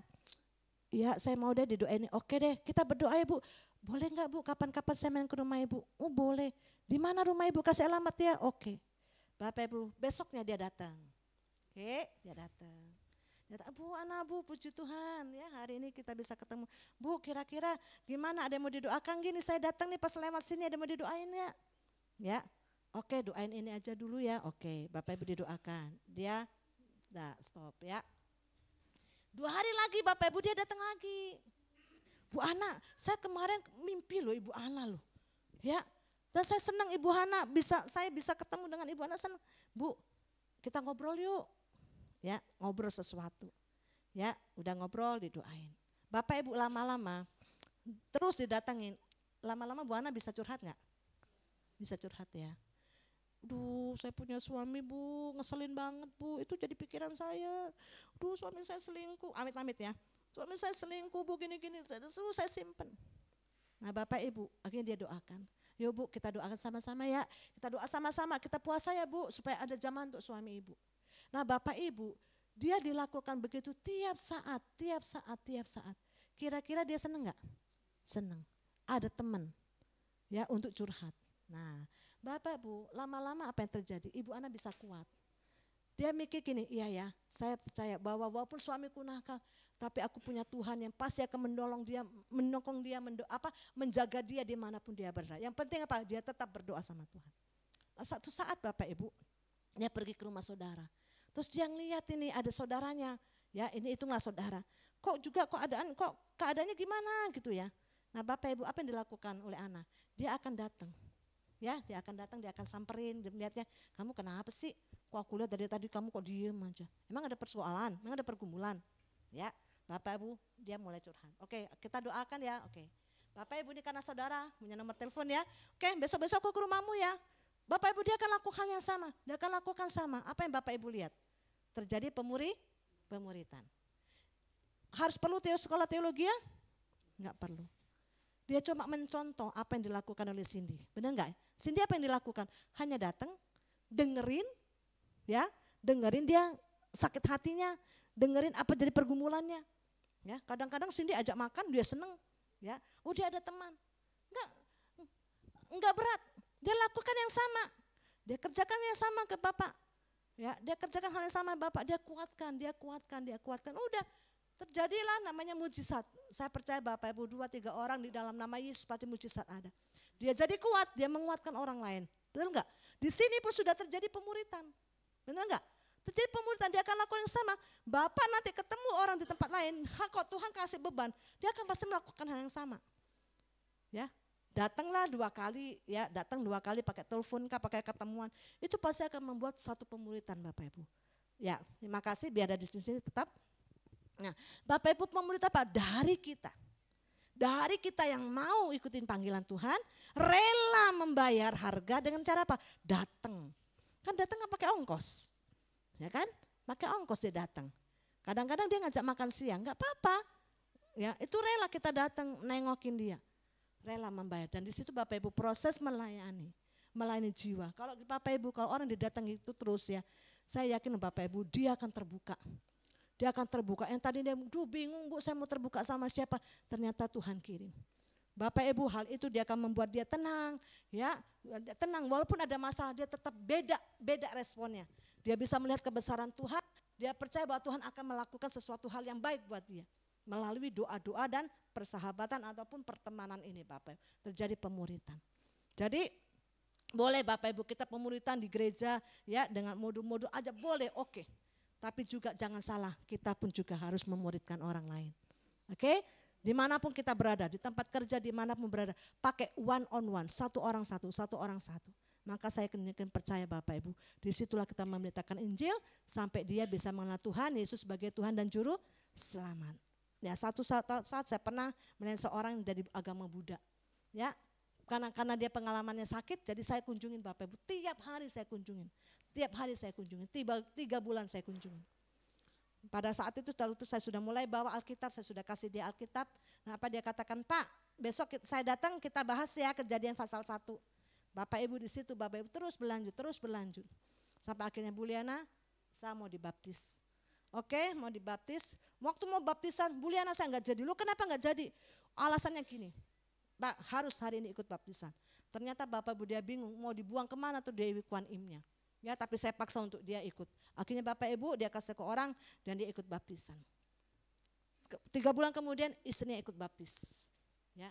Iya saya mau deh didoain. Oke deh kita berdoa ya Bu. Boleh enggak Bu, kapan-kapan saya main ke rumah Ibu? Oh boleh. Di mana rumah Ibu, kasih alamat ya? Oke. Bapak Ibu, besoknya dia datang. Oke, dia datang. Bu Ana Bu, puji Tuhan ya hari ini kita bisa ketemu. Bu kira-kira gimana, ada yang mau didoakan gini, saya datang nih pas lewat sini ada yang mau didoain ya? Ya, oke doain ini aja dulu ya, oke Bapak Ibu didoakan. Dia, dah stop ya. 2 hari lagi Bapak Ibu dia datang lagi. Bu Ana, saya kemarin mimpi loh Ibu Ana loh. Ya, dan saya senang Ibu Ana saya bisa ketemu dengan Ibu Ana, senang. Bu, kita ngobrol yuk. Ya, ngobrol sesuatu. Ya, udah ngobrol didoain. Bapak Ibu lama-lama terus didatengin. Lama-lama Bu Ana bisa curhat enggak? Bisa curhat ya. Duh, saya punya suami Bu, ngeselin banget Bu. Itu jadi pikiran saya. Duh, suami saya selingkuh. Amit-amit ya. Suami saya selingkuh Bu, gini-gini. Saya simpen. Nah, Bapak Ibu, akhirnya dia doakan. Yuk Bu, kita doakan sama-sama ya. Kita doa sama-sama, kita puasa ya Bu, supaya ada zaman untuk suami Ibu. Nah Bapak Ibu, dia dilakukan begitu tiap saat. Kira-kira dia senang enggak? Senang. Ada teman ya untuk curhat. Nah Bapak Ibu, lama-lama apa yang terjadi? Ibu Ana bisa kuat. Dia mikir gini, iya ya, saya percaya bahwa walaupun suamiku nakal, tapi aku punya Tuhan yang pasti akan menolong dia, menjaga dia dimanapun dia berada. Yang penting apa? Dia tetap berdoa sama Tuhan. Nah, satu saat Bapak Ibu, dia pergi ke rumah saudara. Terus dia ngeliat ini ada saudaranya, ya ini hitunglah saudara. Kok keadaannya gimana gitu ya. Nah Bapak Ibu apa yang dilakukan oleh Ana? Dia akan datang, ya dia akan samperin, dia melihatnya, kamu kenapa sih? Kok aku lihat dari tadi kamu kok diem aja. Emang ada persoalan, emang ada pergumulan? Ya Bapak Ibu dia mulai curhat. Oke kita doakan ya, oke. Bapak Ibu ini karena saudara punya nomor telepon ya. Oke besok-besok aku ke rumahmu ya. Bapak Ibu dia akan lakukan yang sama, dia akan lakukan sama. Apa yang Bapak Ibu lihat? Terjadi pemuritan. Harus perlu sekolah teologi ya? Enggak perlu. Dia cuma mencontoh apa yang dilakukan oleh Cindy. Benar enggak? Cindy apa yang dilakukan? Hanya datang, dengerin dia sakit hatinya, dengerin apa jadi pergumulannya. Ya, kadang-kadang Cindy ajak makan dia seneng. Ya, oh dia ada teman. Enggak berat. Dia lakukan yang sama. Dia kerjakan yang sama ke Bapak. Ya, dia kerjakan hal yang sama Bapak. Dia kuatkan. Udah terjadilah namanya mujizat. Saya percaya Bapak Ibu 2-3 orang di dalam nama Yesus pasti mujizat ada. Dia jadi kuat, dia menguatkan orang lain. Betul enggak? Di sini pun sudah terjadi pemuritan. Benar enggak? Terjadi pemuritan, dia akan lakukan yang sama. Bapak nanti ketemu orang di tempat lain, kok Tuhan kasih beban, dia akan pasti melakukan hal yang sama. Ya. Datanglah 2 kali, ya datang 2 kali pakai telepon kah, pakai ketemuan, itu pasti akan membuat satu pemuritan Bapak Ibu. Ya, terima kasih biar ada di sini tetap. Nah, Bapak Ibu pemuritan apa? Dari kita yang mau ikutin panggilan Tuhan, rela membayar harga dengan cara apa? Datang. Kan datang nggak pakai ongkos, ya kan? Pakai ongkos dia datang. Kadang-kadang dia ngajak makan siang, nggak apa-apa. Ya, itu rela kita datang nengokin dia. Rela membayar, dan di situ Bapak Ibu proses melayani jiwa. Kalau Bapak Ibu, kalau orang didatangi itu terus ya, saya yakin Bapak Ibu dia akan terbuka. dia akan terbuka. Yang tadi dia, bingung Bu, saya mau terbuka sama siapa? Ternyata Tuhan kirim. Bapak Ibu, hal itu dia akan membuat dia tenang, ya, tenang. Walaupun ada masalah, dia tetap beda responnya. Dia bisa melihat kebesaran Tuhan, dia percaya bahwa Tuhan akan melakukan sesuatu hal yang baik buat dia. Melalui doa-doa dan persahabatan ataupun pertemanan ini Bapak Ibu, terjadi pemuritan. Jadi boleh Bapak Ibu kita pemuritan di gereja ya dengan modul-modul aja boleh, oke. Tapi juga jangan salah, kita pun juga harus memuridkan orang lain. Oke? Dimanapun kita berada, di tempat kerja dimanapun berada, pakai one on one, satu orang satu. Maka saya yakin percaya Bapak Ibu, disitulah kita memberitakan Injil sampai dia bisa mengenal Tuhan Yesus sebagai Tuhan dan Juru Selamat. Ya, satu saat saya pernah melihat seorang dari agama Buddha, ya, karena dia pengalamannya sakit, jadi saya kunjungin Bapak Ibu, tiap hari saya kunjungin, 3 bulan saya kunjungin. Pada saat itu saya sudah mulai bawa Alkitab, saya sudah kasih dia Alkitab. Nah, apa dia katakan, Pak, besok saya datang kita bahas ya Kejadian pasal 1. Bapak Ibu di situ, Bapak Ibu terus berlanjut. Sampai akhirnya Bu Liana, saya mau dibaptis. Oke, mau dibaptis. Waktu mau baptisan, Bu Liana saya enggak jadi. Lu kenapa enggak jadi? Alasannya gini, Pak, harus hari ini ikut baptisan. Ternyata Bapak Ibu dia bingung, mau dibuang kemana tuh Dewi Kwan Im-nya. Ya, tapi saya paksa untuk dia ikut. Akhirnya Bapak Ibu dia kasih ke orang dan dia ikut baptisan. 3 bulan kemudian istrinya ikut baptis. Ya,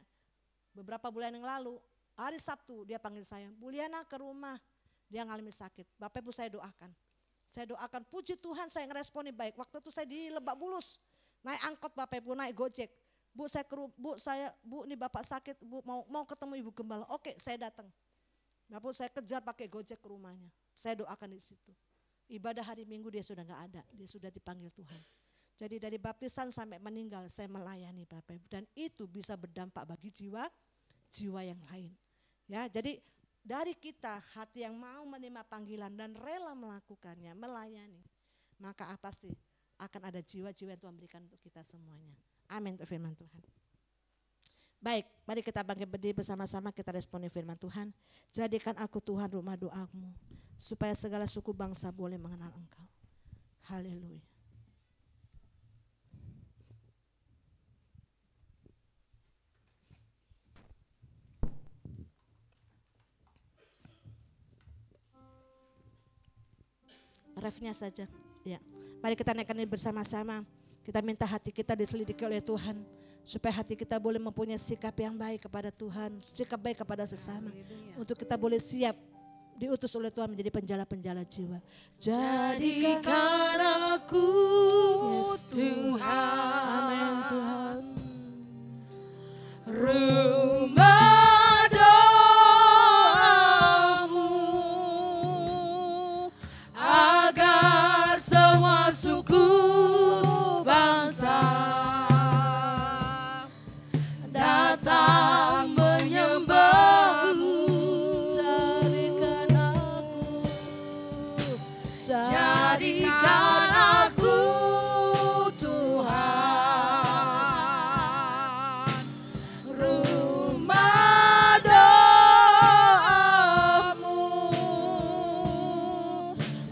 beberapa bulan yang lalu, hari Sabtu dia panggil saya, Bu Liana ke rumah, dia ngalami sakit. Bapak Ibu saya doakan. Puji Tuhan saya ngeresponi baik. Waktu itu saya di Lebak Bulus, naik angkot Bapak Ibu, naik Gojek. Bu ini Bapak sakit, Bu mau ketemu Ibu Gembala. Oke, saya datang. Bapak saya kejar pakai Gojek ke rumahnya. Saya doakan di situ. Ibadah hari Minggu dia sudah enggak ada, dia sudah dipanggil Tuhan. Jadi dari baptisan sampai meninggal saya melayani Bapak Ibu, dan itu bisa berdampak bagi jiwa yang lain. Ya, jadi dari kita hati yang mau menerima panggilan dan rela melakukannya, melayani, maka pasti akan ada jiwa-jiwa yang Tuhan berikan untuk kita semuanya. Amin, firman Tuhan. Baik, mari kita bangkit berdiri bersama-sama, kita responi firman Tuhan. Jadikan aku Tuhan rumah doamu, supaya segala suku bangsa boleh mengenal Engkau. Haleluya. Refnya saja, ya. Mari kita naikkan ini bersama-sama. Kita minta hati kita diselidiki oleh Tuhan, supaya hati kita boleh mempunyai sikap yang baik kepada Tuhan, sikap baik kepada sesama, untuk kita boleh siap diutus oleh Tuhan menjadi penjala-penjala jiwa. Jadikan aku Tuhan, amin Tuhan, rumah doamu, agar semua suku bangsa datang menyembahmu. Jadikan aku Tuhan, rumah doamu,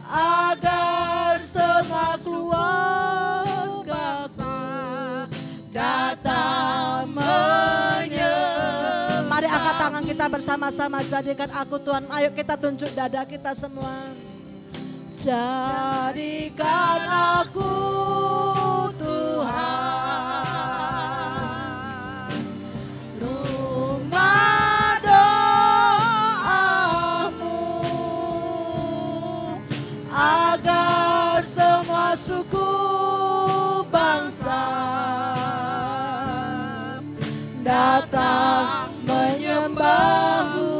agar semua keluarga datang menyembah. Mari angkat tangan kita bersama-sama, jadikan aku Tuhan. Ayo kita tunjuk dada kita semua. Jadikan aku Tuhan, rumah doamu, agar semua suku bangsa datang menyembahmu.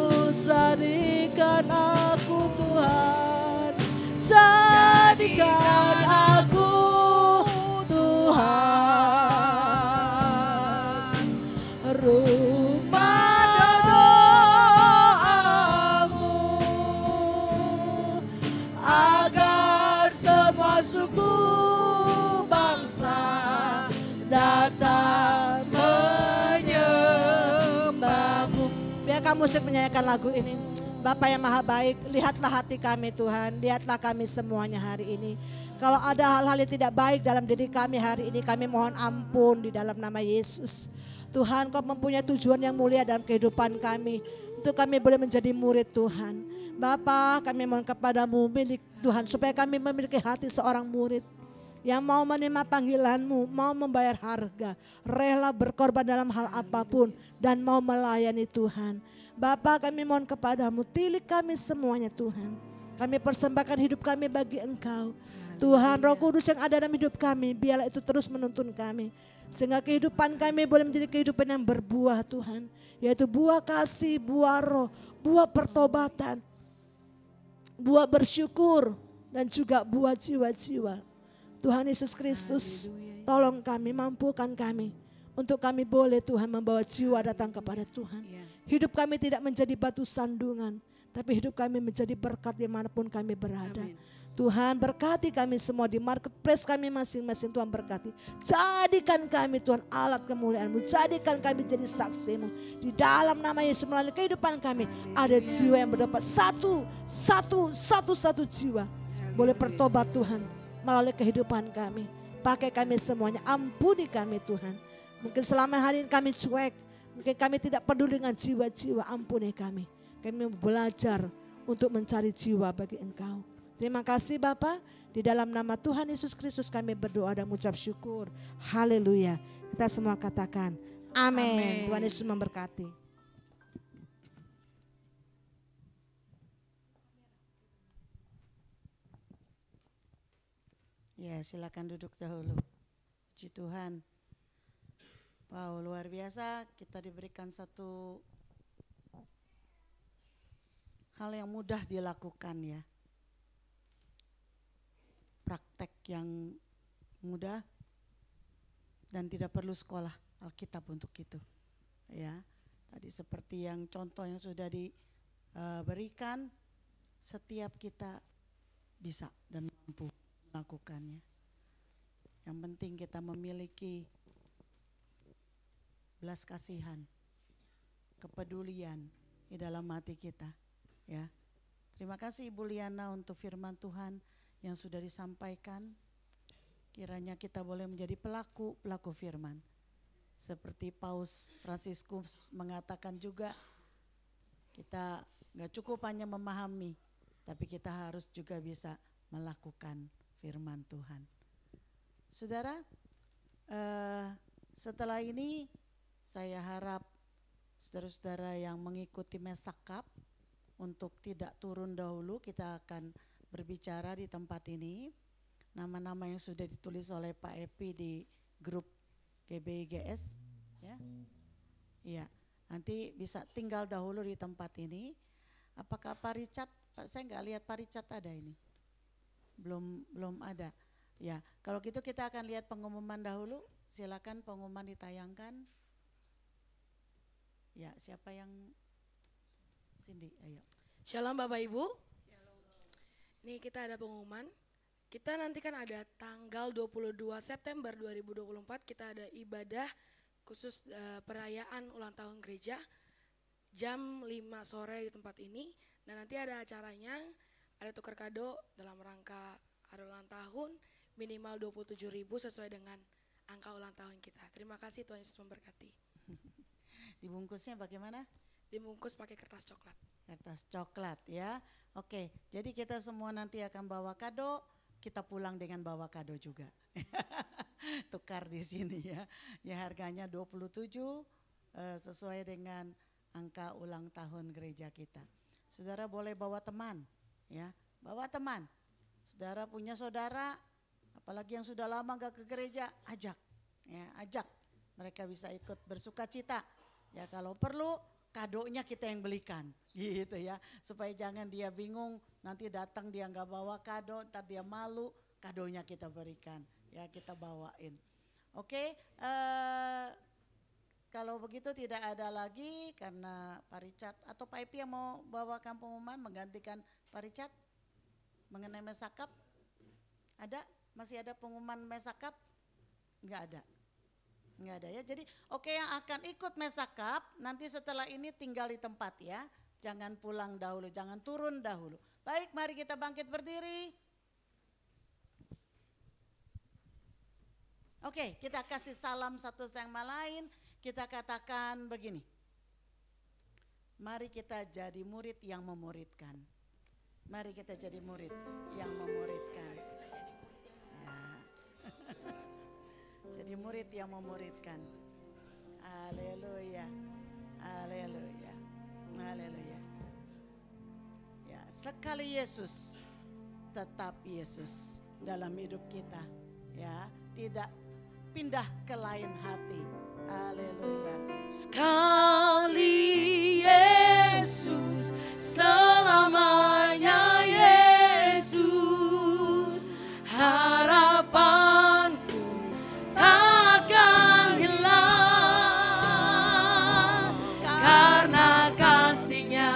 Jadikan aku Tuhan, jadikan aku Tuhan, rumah doamu, agar semua suku bangsa datang menyembahmu. Biarkan musik menyanyikan lagu ini. Bapa yang maha baik, lihatlah hati kami Tuhan, lihatlah kami semuanya hari ini. Kalau ada hal-hal yang tidak baik dalam diri kami hari ini, kami mohon ampun di dalam nama Yesus. Tuhan, Kau mempunyai tujuan yang mulia dalam kehidupan kami. Untuk kami boleh menjadi murid Tuhan. Bapa, kami mohon kepadamu milik Tuhan, supaya kami memiliki hati seorang murid yang mau menerima panggilan-Mu, mau membayar harga, rela berkorban dalam hal apapun, dan mau melayani Tuhan. Bapa, kami mohon kepadamu, tilik kami semuanya Tuhan. Kami persembahkan hidup kami bagi Engkau. Tuhan, Roh Kudus yang ada dalam hidup kami, biarlah itu terus menuntun kami. Sehingga kehidupan kami boleh menjadi kehidupan yang berbuah Tuhan. Yaitu buah kasih, buah roh, buah pertobatan, buah bersyukur, dan juga buah jiwa-jiwa. Tuhan Yesus Kristus, tolong kami, mampukan kami. Untuk kami boleh Tuhan membawa jiwa datang kepada Tuhan. Hidup kami tidak menjadi batu sandungan, tapi hidup kami menjadi berkat dimanapun kami berada. Tuhan berkati kami semua di marketplace kami masing-masing. Tuhan berkati. Jadikan kami Tuhan alat kemuliaan-Mu. Jadikan kami jadi saksi-Mu. Di dalam nama Yesus melalui kehidupan kami ada jiwa yang berdapat satu jiwa. Boleh bertobat Tuhan melalui kehidupan kami. Pakai kami semuanya. Ampuni kami Tuhan. Mungkin selama hari ini kami cuek. Mungkin kami tidak peduli dengan jiwa-jiwa. Ampuni kami. Kami belajar untuk mencari jiwa bagi Engkau. Terima kasih Bapa, di dalam nama Tuhan Yesus Kristus kami berdoa dan mengucap syukur. Haleluya. Kita semua katakan amin. Tuhan Yesus memberkati. Ya, silakan duduk dahulu. Puji Tuhan. Wow, luar biasa, kita diberikan satu hal yang mudah dilakukan ya. Praktek yang mudah dan tidak perlu sekolah Alkitab untuk itu. Ya, tadi seperti yang contoh yang sudah diberikan, setiap kita bisa dan mampu melakukannya. Yang penting kita memiliki belas kasihan, kepedulian di dalam hati kita. Ya, terima kasih Ibu Liana untuk firman Tuhan yang sudah disampaikan. Kiranya kita boleh menjadi pelaku firman. Seperti Paus Fransiskus mengatakan juga, kita gak cukup hanya memahami, tapi kita harus juga bisa melakukan firman Tuhan. Saudara, setelah ini saya harap saudara-saudara yang mengikuti Mesakap untuk tidak turun dahulu, kita akan berbicara di tempat ini. Nama-nama yang sudah ditulis oleh Pak Epi di grup GBIGS, ya. Iya, nanti bisa tinggal dahulu di tempat ini. Apakah Pak Richard? Saya nggak lihat Pak Richard ada ini. Belum ada. Ya, kalau gitu kita akan lihat pengumuman dahulu. Silakan pengumuman ditayangkan. Ya, siapa yang Cindy, ayo. Shalom Bapak Ibu. Nih kita ada pengumuman. Kita nanti kan ada tanggal 22 September 2024 kita ada ibadah khusus perayaan ulang tahun gereja jam 5 sore di tempat ini. Dan nanti ada acaranya, ada tukar kado dalam rangka hari ulang tahun minimal 27.000 sesuai dengan angka ulang tahun kita. Terima kasih, Tuhan Yesus memberkati. Dibungkusnya bagaimana? Dibungkus pakai kertas coklat. Kertas coklat ya. Oke, jadi kita semua nanti akan bawa kado, kita pulang dengan bawa kado juga. Tukar di sini ya. Ya harganya 27 sesuai dengan angka ulang tahun gereja kita. Saudara boleh bawa teman ya, bawa teman. Saudara punya saudara, apalagi yang sudah lama gak ke gereja, ajak. Ya, ajak. Mereka bisa ikut bersuka cita. Ya kalau perlu kadonya kita yang belikan gitu ya, supaya jangan dia bingung nanti datang dia nggak bawa kado, ntar dia malu, kadonya kita berikan ya, kita bawain. Oke, kalau begitu tidak ada lagi karena Pak Richard atau Pak Epi yang mau bawakan pengumuman menggantikan Pak Richard mengenai Mesakap. Ada? Masih ada pengumuman Mesakap? Nggak ada. Enggak ada ya. Jadi oke, yang akan ikut Mesakap nanti setelah ini tinggal di tempat ya. Jangan pulang dahulu, jangan turun dahulu. Baik, mari kita bangkit berdiri. Oke, kita kasih salam satu sama lain. Kita katakan begini. Mari kita jadi murid yang memuridkan. Mari kita jadi murid yang memuridkan. Ya. Jadi murid yang memuridkan. Haleluya. Haleluya. Haleluya. Ya, sekali Yesus, tetap Yesus dalam hidup kita. Ya, tidak pindah ke lain hati. Haleluya. Sekali Yesus, selamanya Yesus, harapanku takkan hilang, karena kasih-Nya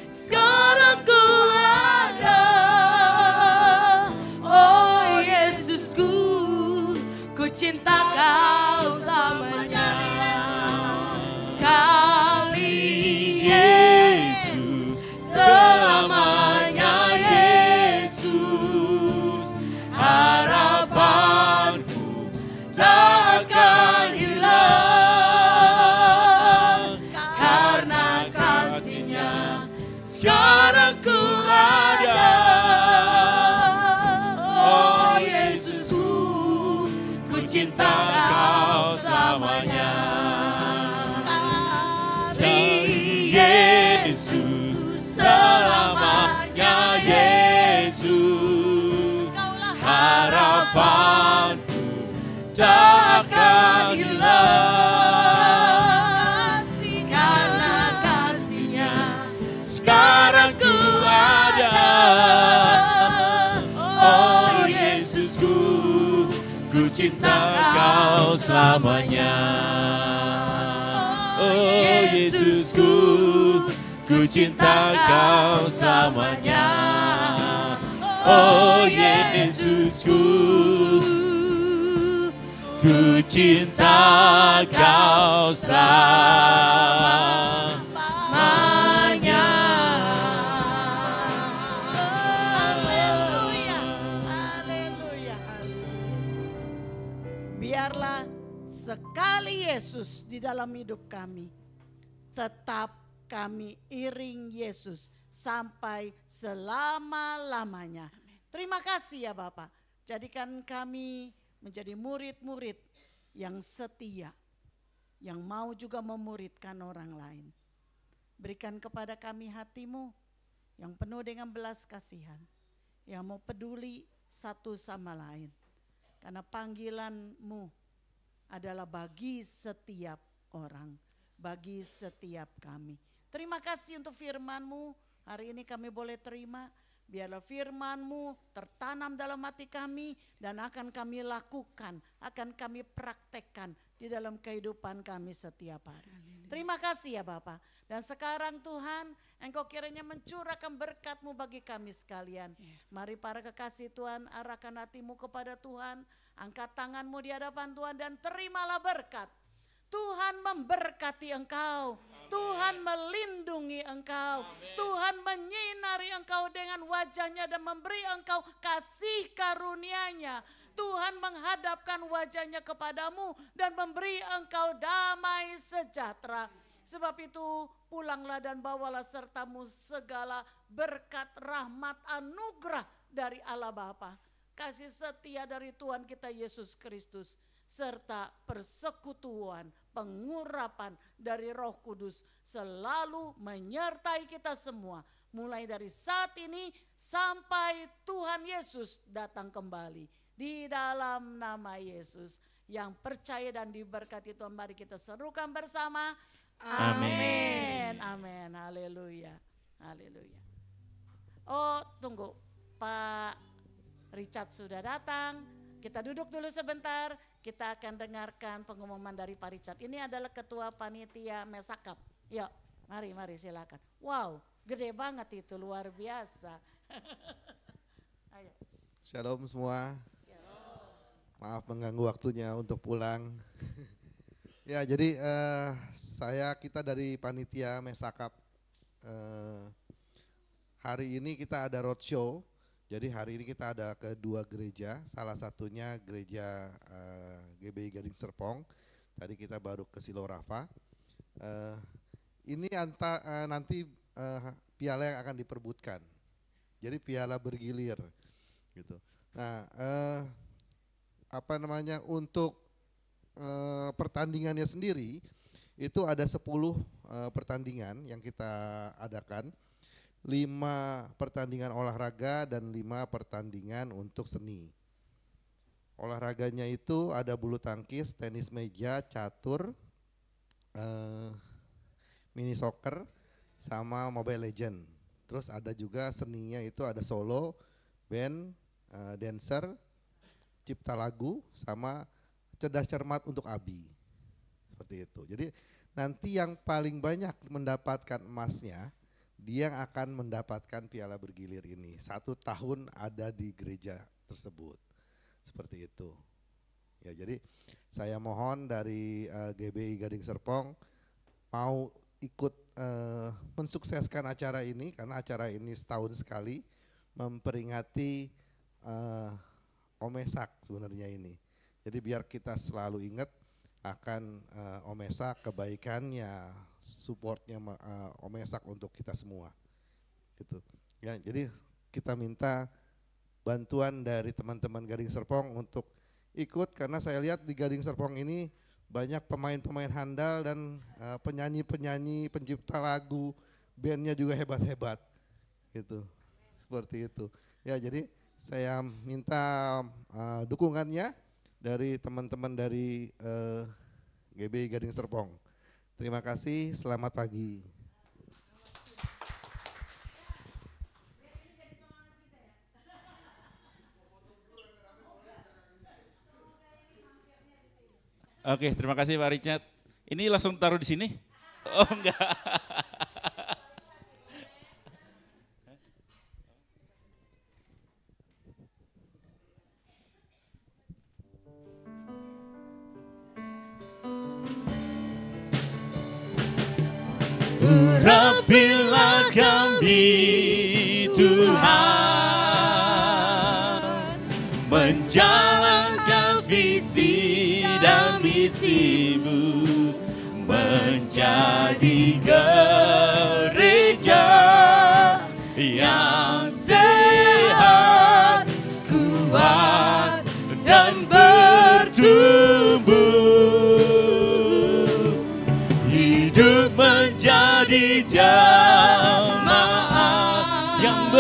sekarang ku ada. Oh Yesusku, ku cinta Kau selamanya. Sekali Yesus, selamanya Yesus, harapanku takkan hilang, karena kasih-Nya sekarang ku ada. Oh Yesusku, ku cinta Kau selamanya. Sekali Yesus, selamanya Yesus, harapanku takkan hilang, karena kasih-Nya sekarang ku ada. Oh Yesusku, ku cinta Kau selamanya. Oh Yesusku, ku cinta Kau selamanya. Oh Yesusku, ku cinta Kau selamanya. Haleluya. Haleluya. Biarlah sekali Yesus di dalam hidup kami, tetap kami iring Yesus sampai selama-lamanya. Terima kasih ya Bapak. Jadikan kami menjadi murid-murid yang setia, yang mau juga memuridkan orang lain. Berikan kepada kami hati-Mu yang penuh dengan belas kasihan, yang mau peduli satu sama lain. Karena panggilan-Mu adalah bagi setiap orang, bagi setiap kami. Terima kasih untuk firman-Mu, hari ini kami boleh terima. Biarlah firman-Mu tertanam dalam hati kami dan akan kami lakukan, akan kami praktekkan di dalam kehidupan kami setiap hari. Terima kasih ya Bapak. Dan sekarang Tuhan, Engkau kiranya mencurahkan berkat-Mu bagi kami sekalian. Mari para kekasih Tuhan, arahkan hati-Mu kepada Tuhan. Angkat tangan-Mu di hadapan Tuhan dan terimalah berkat. Tuhan memberkati engkau. Tuhan melindungi engkau. Tuhan menyinari engkau dengan wajah-Nya dan memberi engkau kasih karunia-Nya. Tuhan menghadapkan wajah-Nya kepadamu dan memberi engkau damai sejahtera. Sebab itu pulanglah dan bawalah sertamu segala berkat, rahmat, anugerah dari Allah Bapa, kasih setia dari Tuhan kita Yesus Kristus, serta persekutuan, pengurapan dari Roh Kudus selalu menyertai kita semua. Mulai dari saat ini sampai Tuhan Yesus datang kembali. Di dalam nama Yesus yang percaya dan diberkati Tuhan, mari kita serukan bersama. Amin. Amin. Haleluya. Haleluya. Oh, tunggu. Pak Richard sudah datang. Kita duduk dulu sebentar. Kita akan dengarkan pengumuman dari Pak Richard. Ini adalah ketua panitia Mesakap. Yuk, mari silakan. Wow, gede banget itu, luar biasa. Ayo. Shalom semua. Maaf mengganggu waktunya untuk pulang. Ya, jadi kita dari panitia Mesakap. Hari ini kita ada roadshow Jadi hari ini kita ada ke 2 gereja, salah satunya gereja GBI Gading Serpong. Tadi kita baru ke Silorafa. Ini nanti piala yang akan diperbutkan. Jadi piala bergilir gitu. Nah, untuk pertandingannya sendiri itu ada 10 pertandingan yang kita adakan. 5 pertandingan olahraga dan 5 pertandingan untuk seni. Olahraganya itu ada bulu tangkis, tenis meja, catur, mini soccer, sama Mobile Legend. Terus ada juga seninya itu ada solo, band, dancer, cipta lagu, sama cerdas cermat untuk ABI. Seperti itu. Jadi nanti yang paling banyak mendapatkan emasnya, dia yang akan mendapatkan piala bergilir ini. 1 tahun ada di gereja tersebut. Seperti itu. Ya, jadi saya mohon dari GBI Gading Serpong mau ikut mensukseskan acara ini, karena acara ini setahun sekali memperingati Omesak sebenarnya ini. Jadi biar kita selalu ingat akan Omesak, kebaikannya, supportnya Omesak untuk kita semua, gitu. Ya, jadi kita minta bantuan dari teman-teman Gading Serpong untuk ikut, karena saya lihat di Gading Serpong ini banyak pemain-pemain handal dan penyanyi-penyanyi, pencipta lagu, bandnya juga hebat-hebat, gitu. Seperti itu. Ya, jadi saya minta dukungannya dari teman-teman dari GBI Gading Serpong. Terima kasih, selamat pagi. Oke, terima kasih Pak Richard. Ini langsung taruh di sini? Oh enggak. Urapilah kami Tuhan, menjalankan visi dan misimu, menjadi gereja yang sehat, kuat, dan bertumbuh, hidup menjadi jamaah yang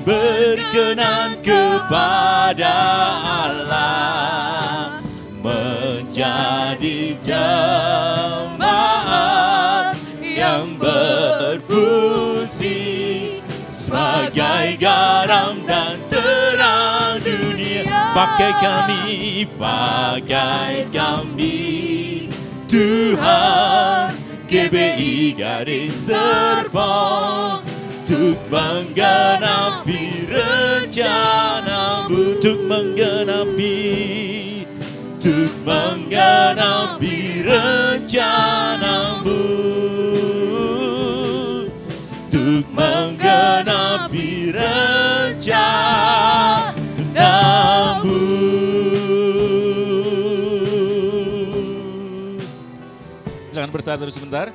berkenan kepada Allah, menjadi jamaat yang berfungsi sebagai garam dan terang dunia. Pakai kami Tuhan, GBI Gading Serpong, untuk menggenapi rencanamu, untuk menggenapi rencanamu, untuk menggenapi rencanamu. Silakan bersatu sebentar.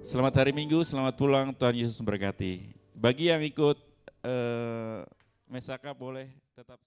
Selamat hari Minggu, selamat pulang, Tuhan Yesus memberkati. Bagi yang ikut Mesaka boleh tetap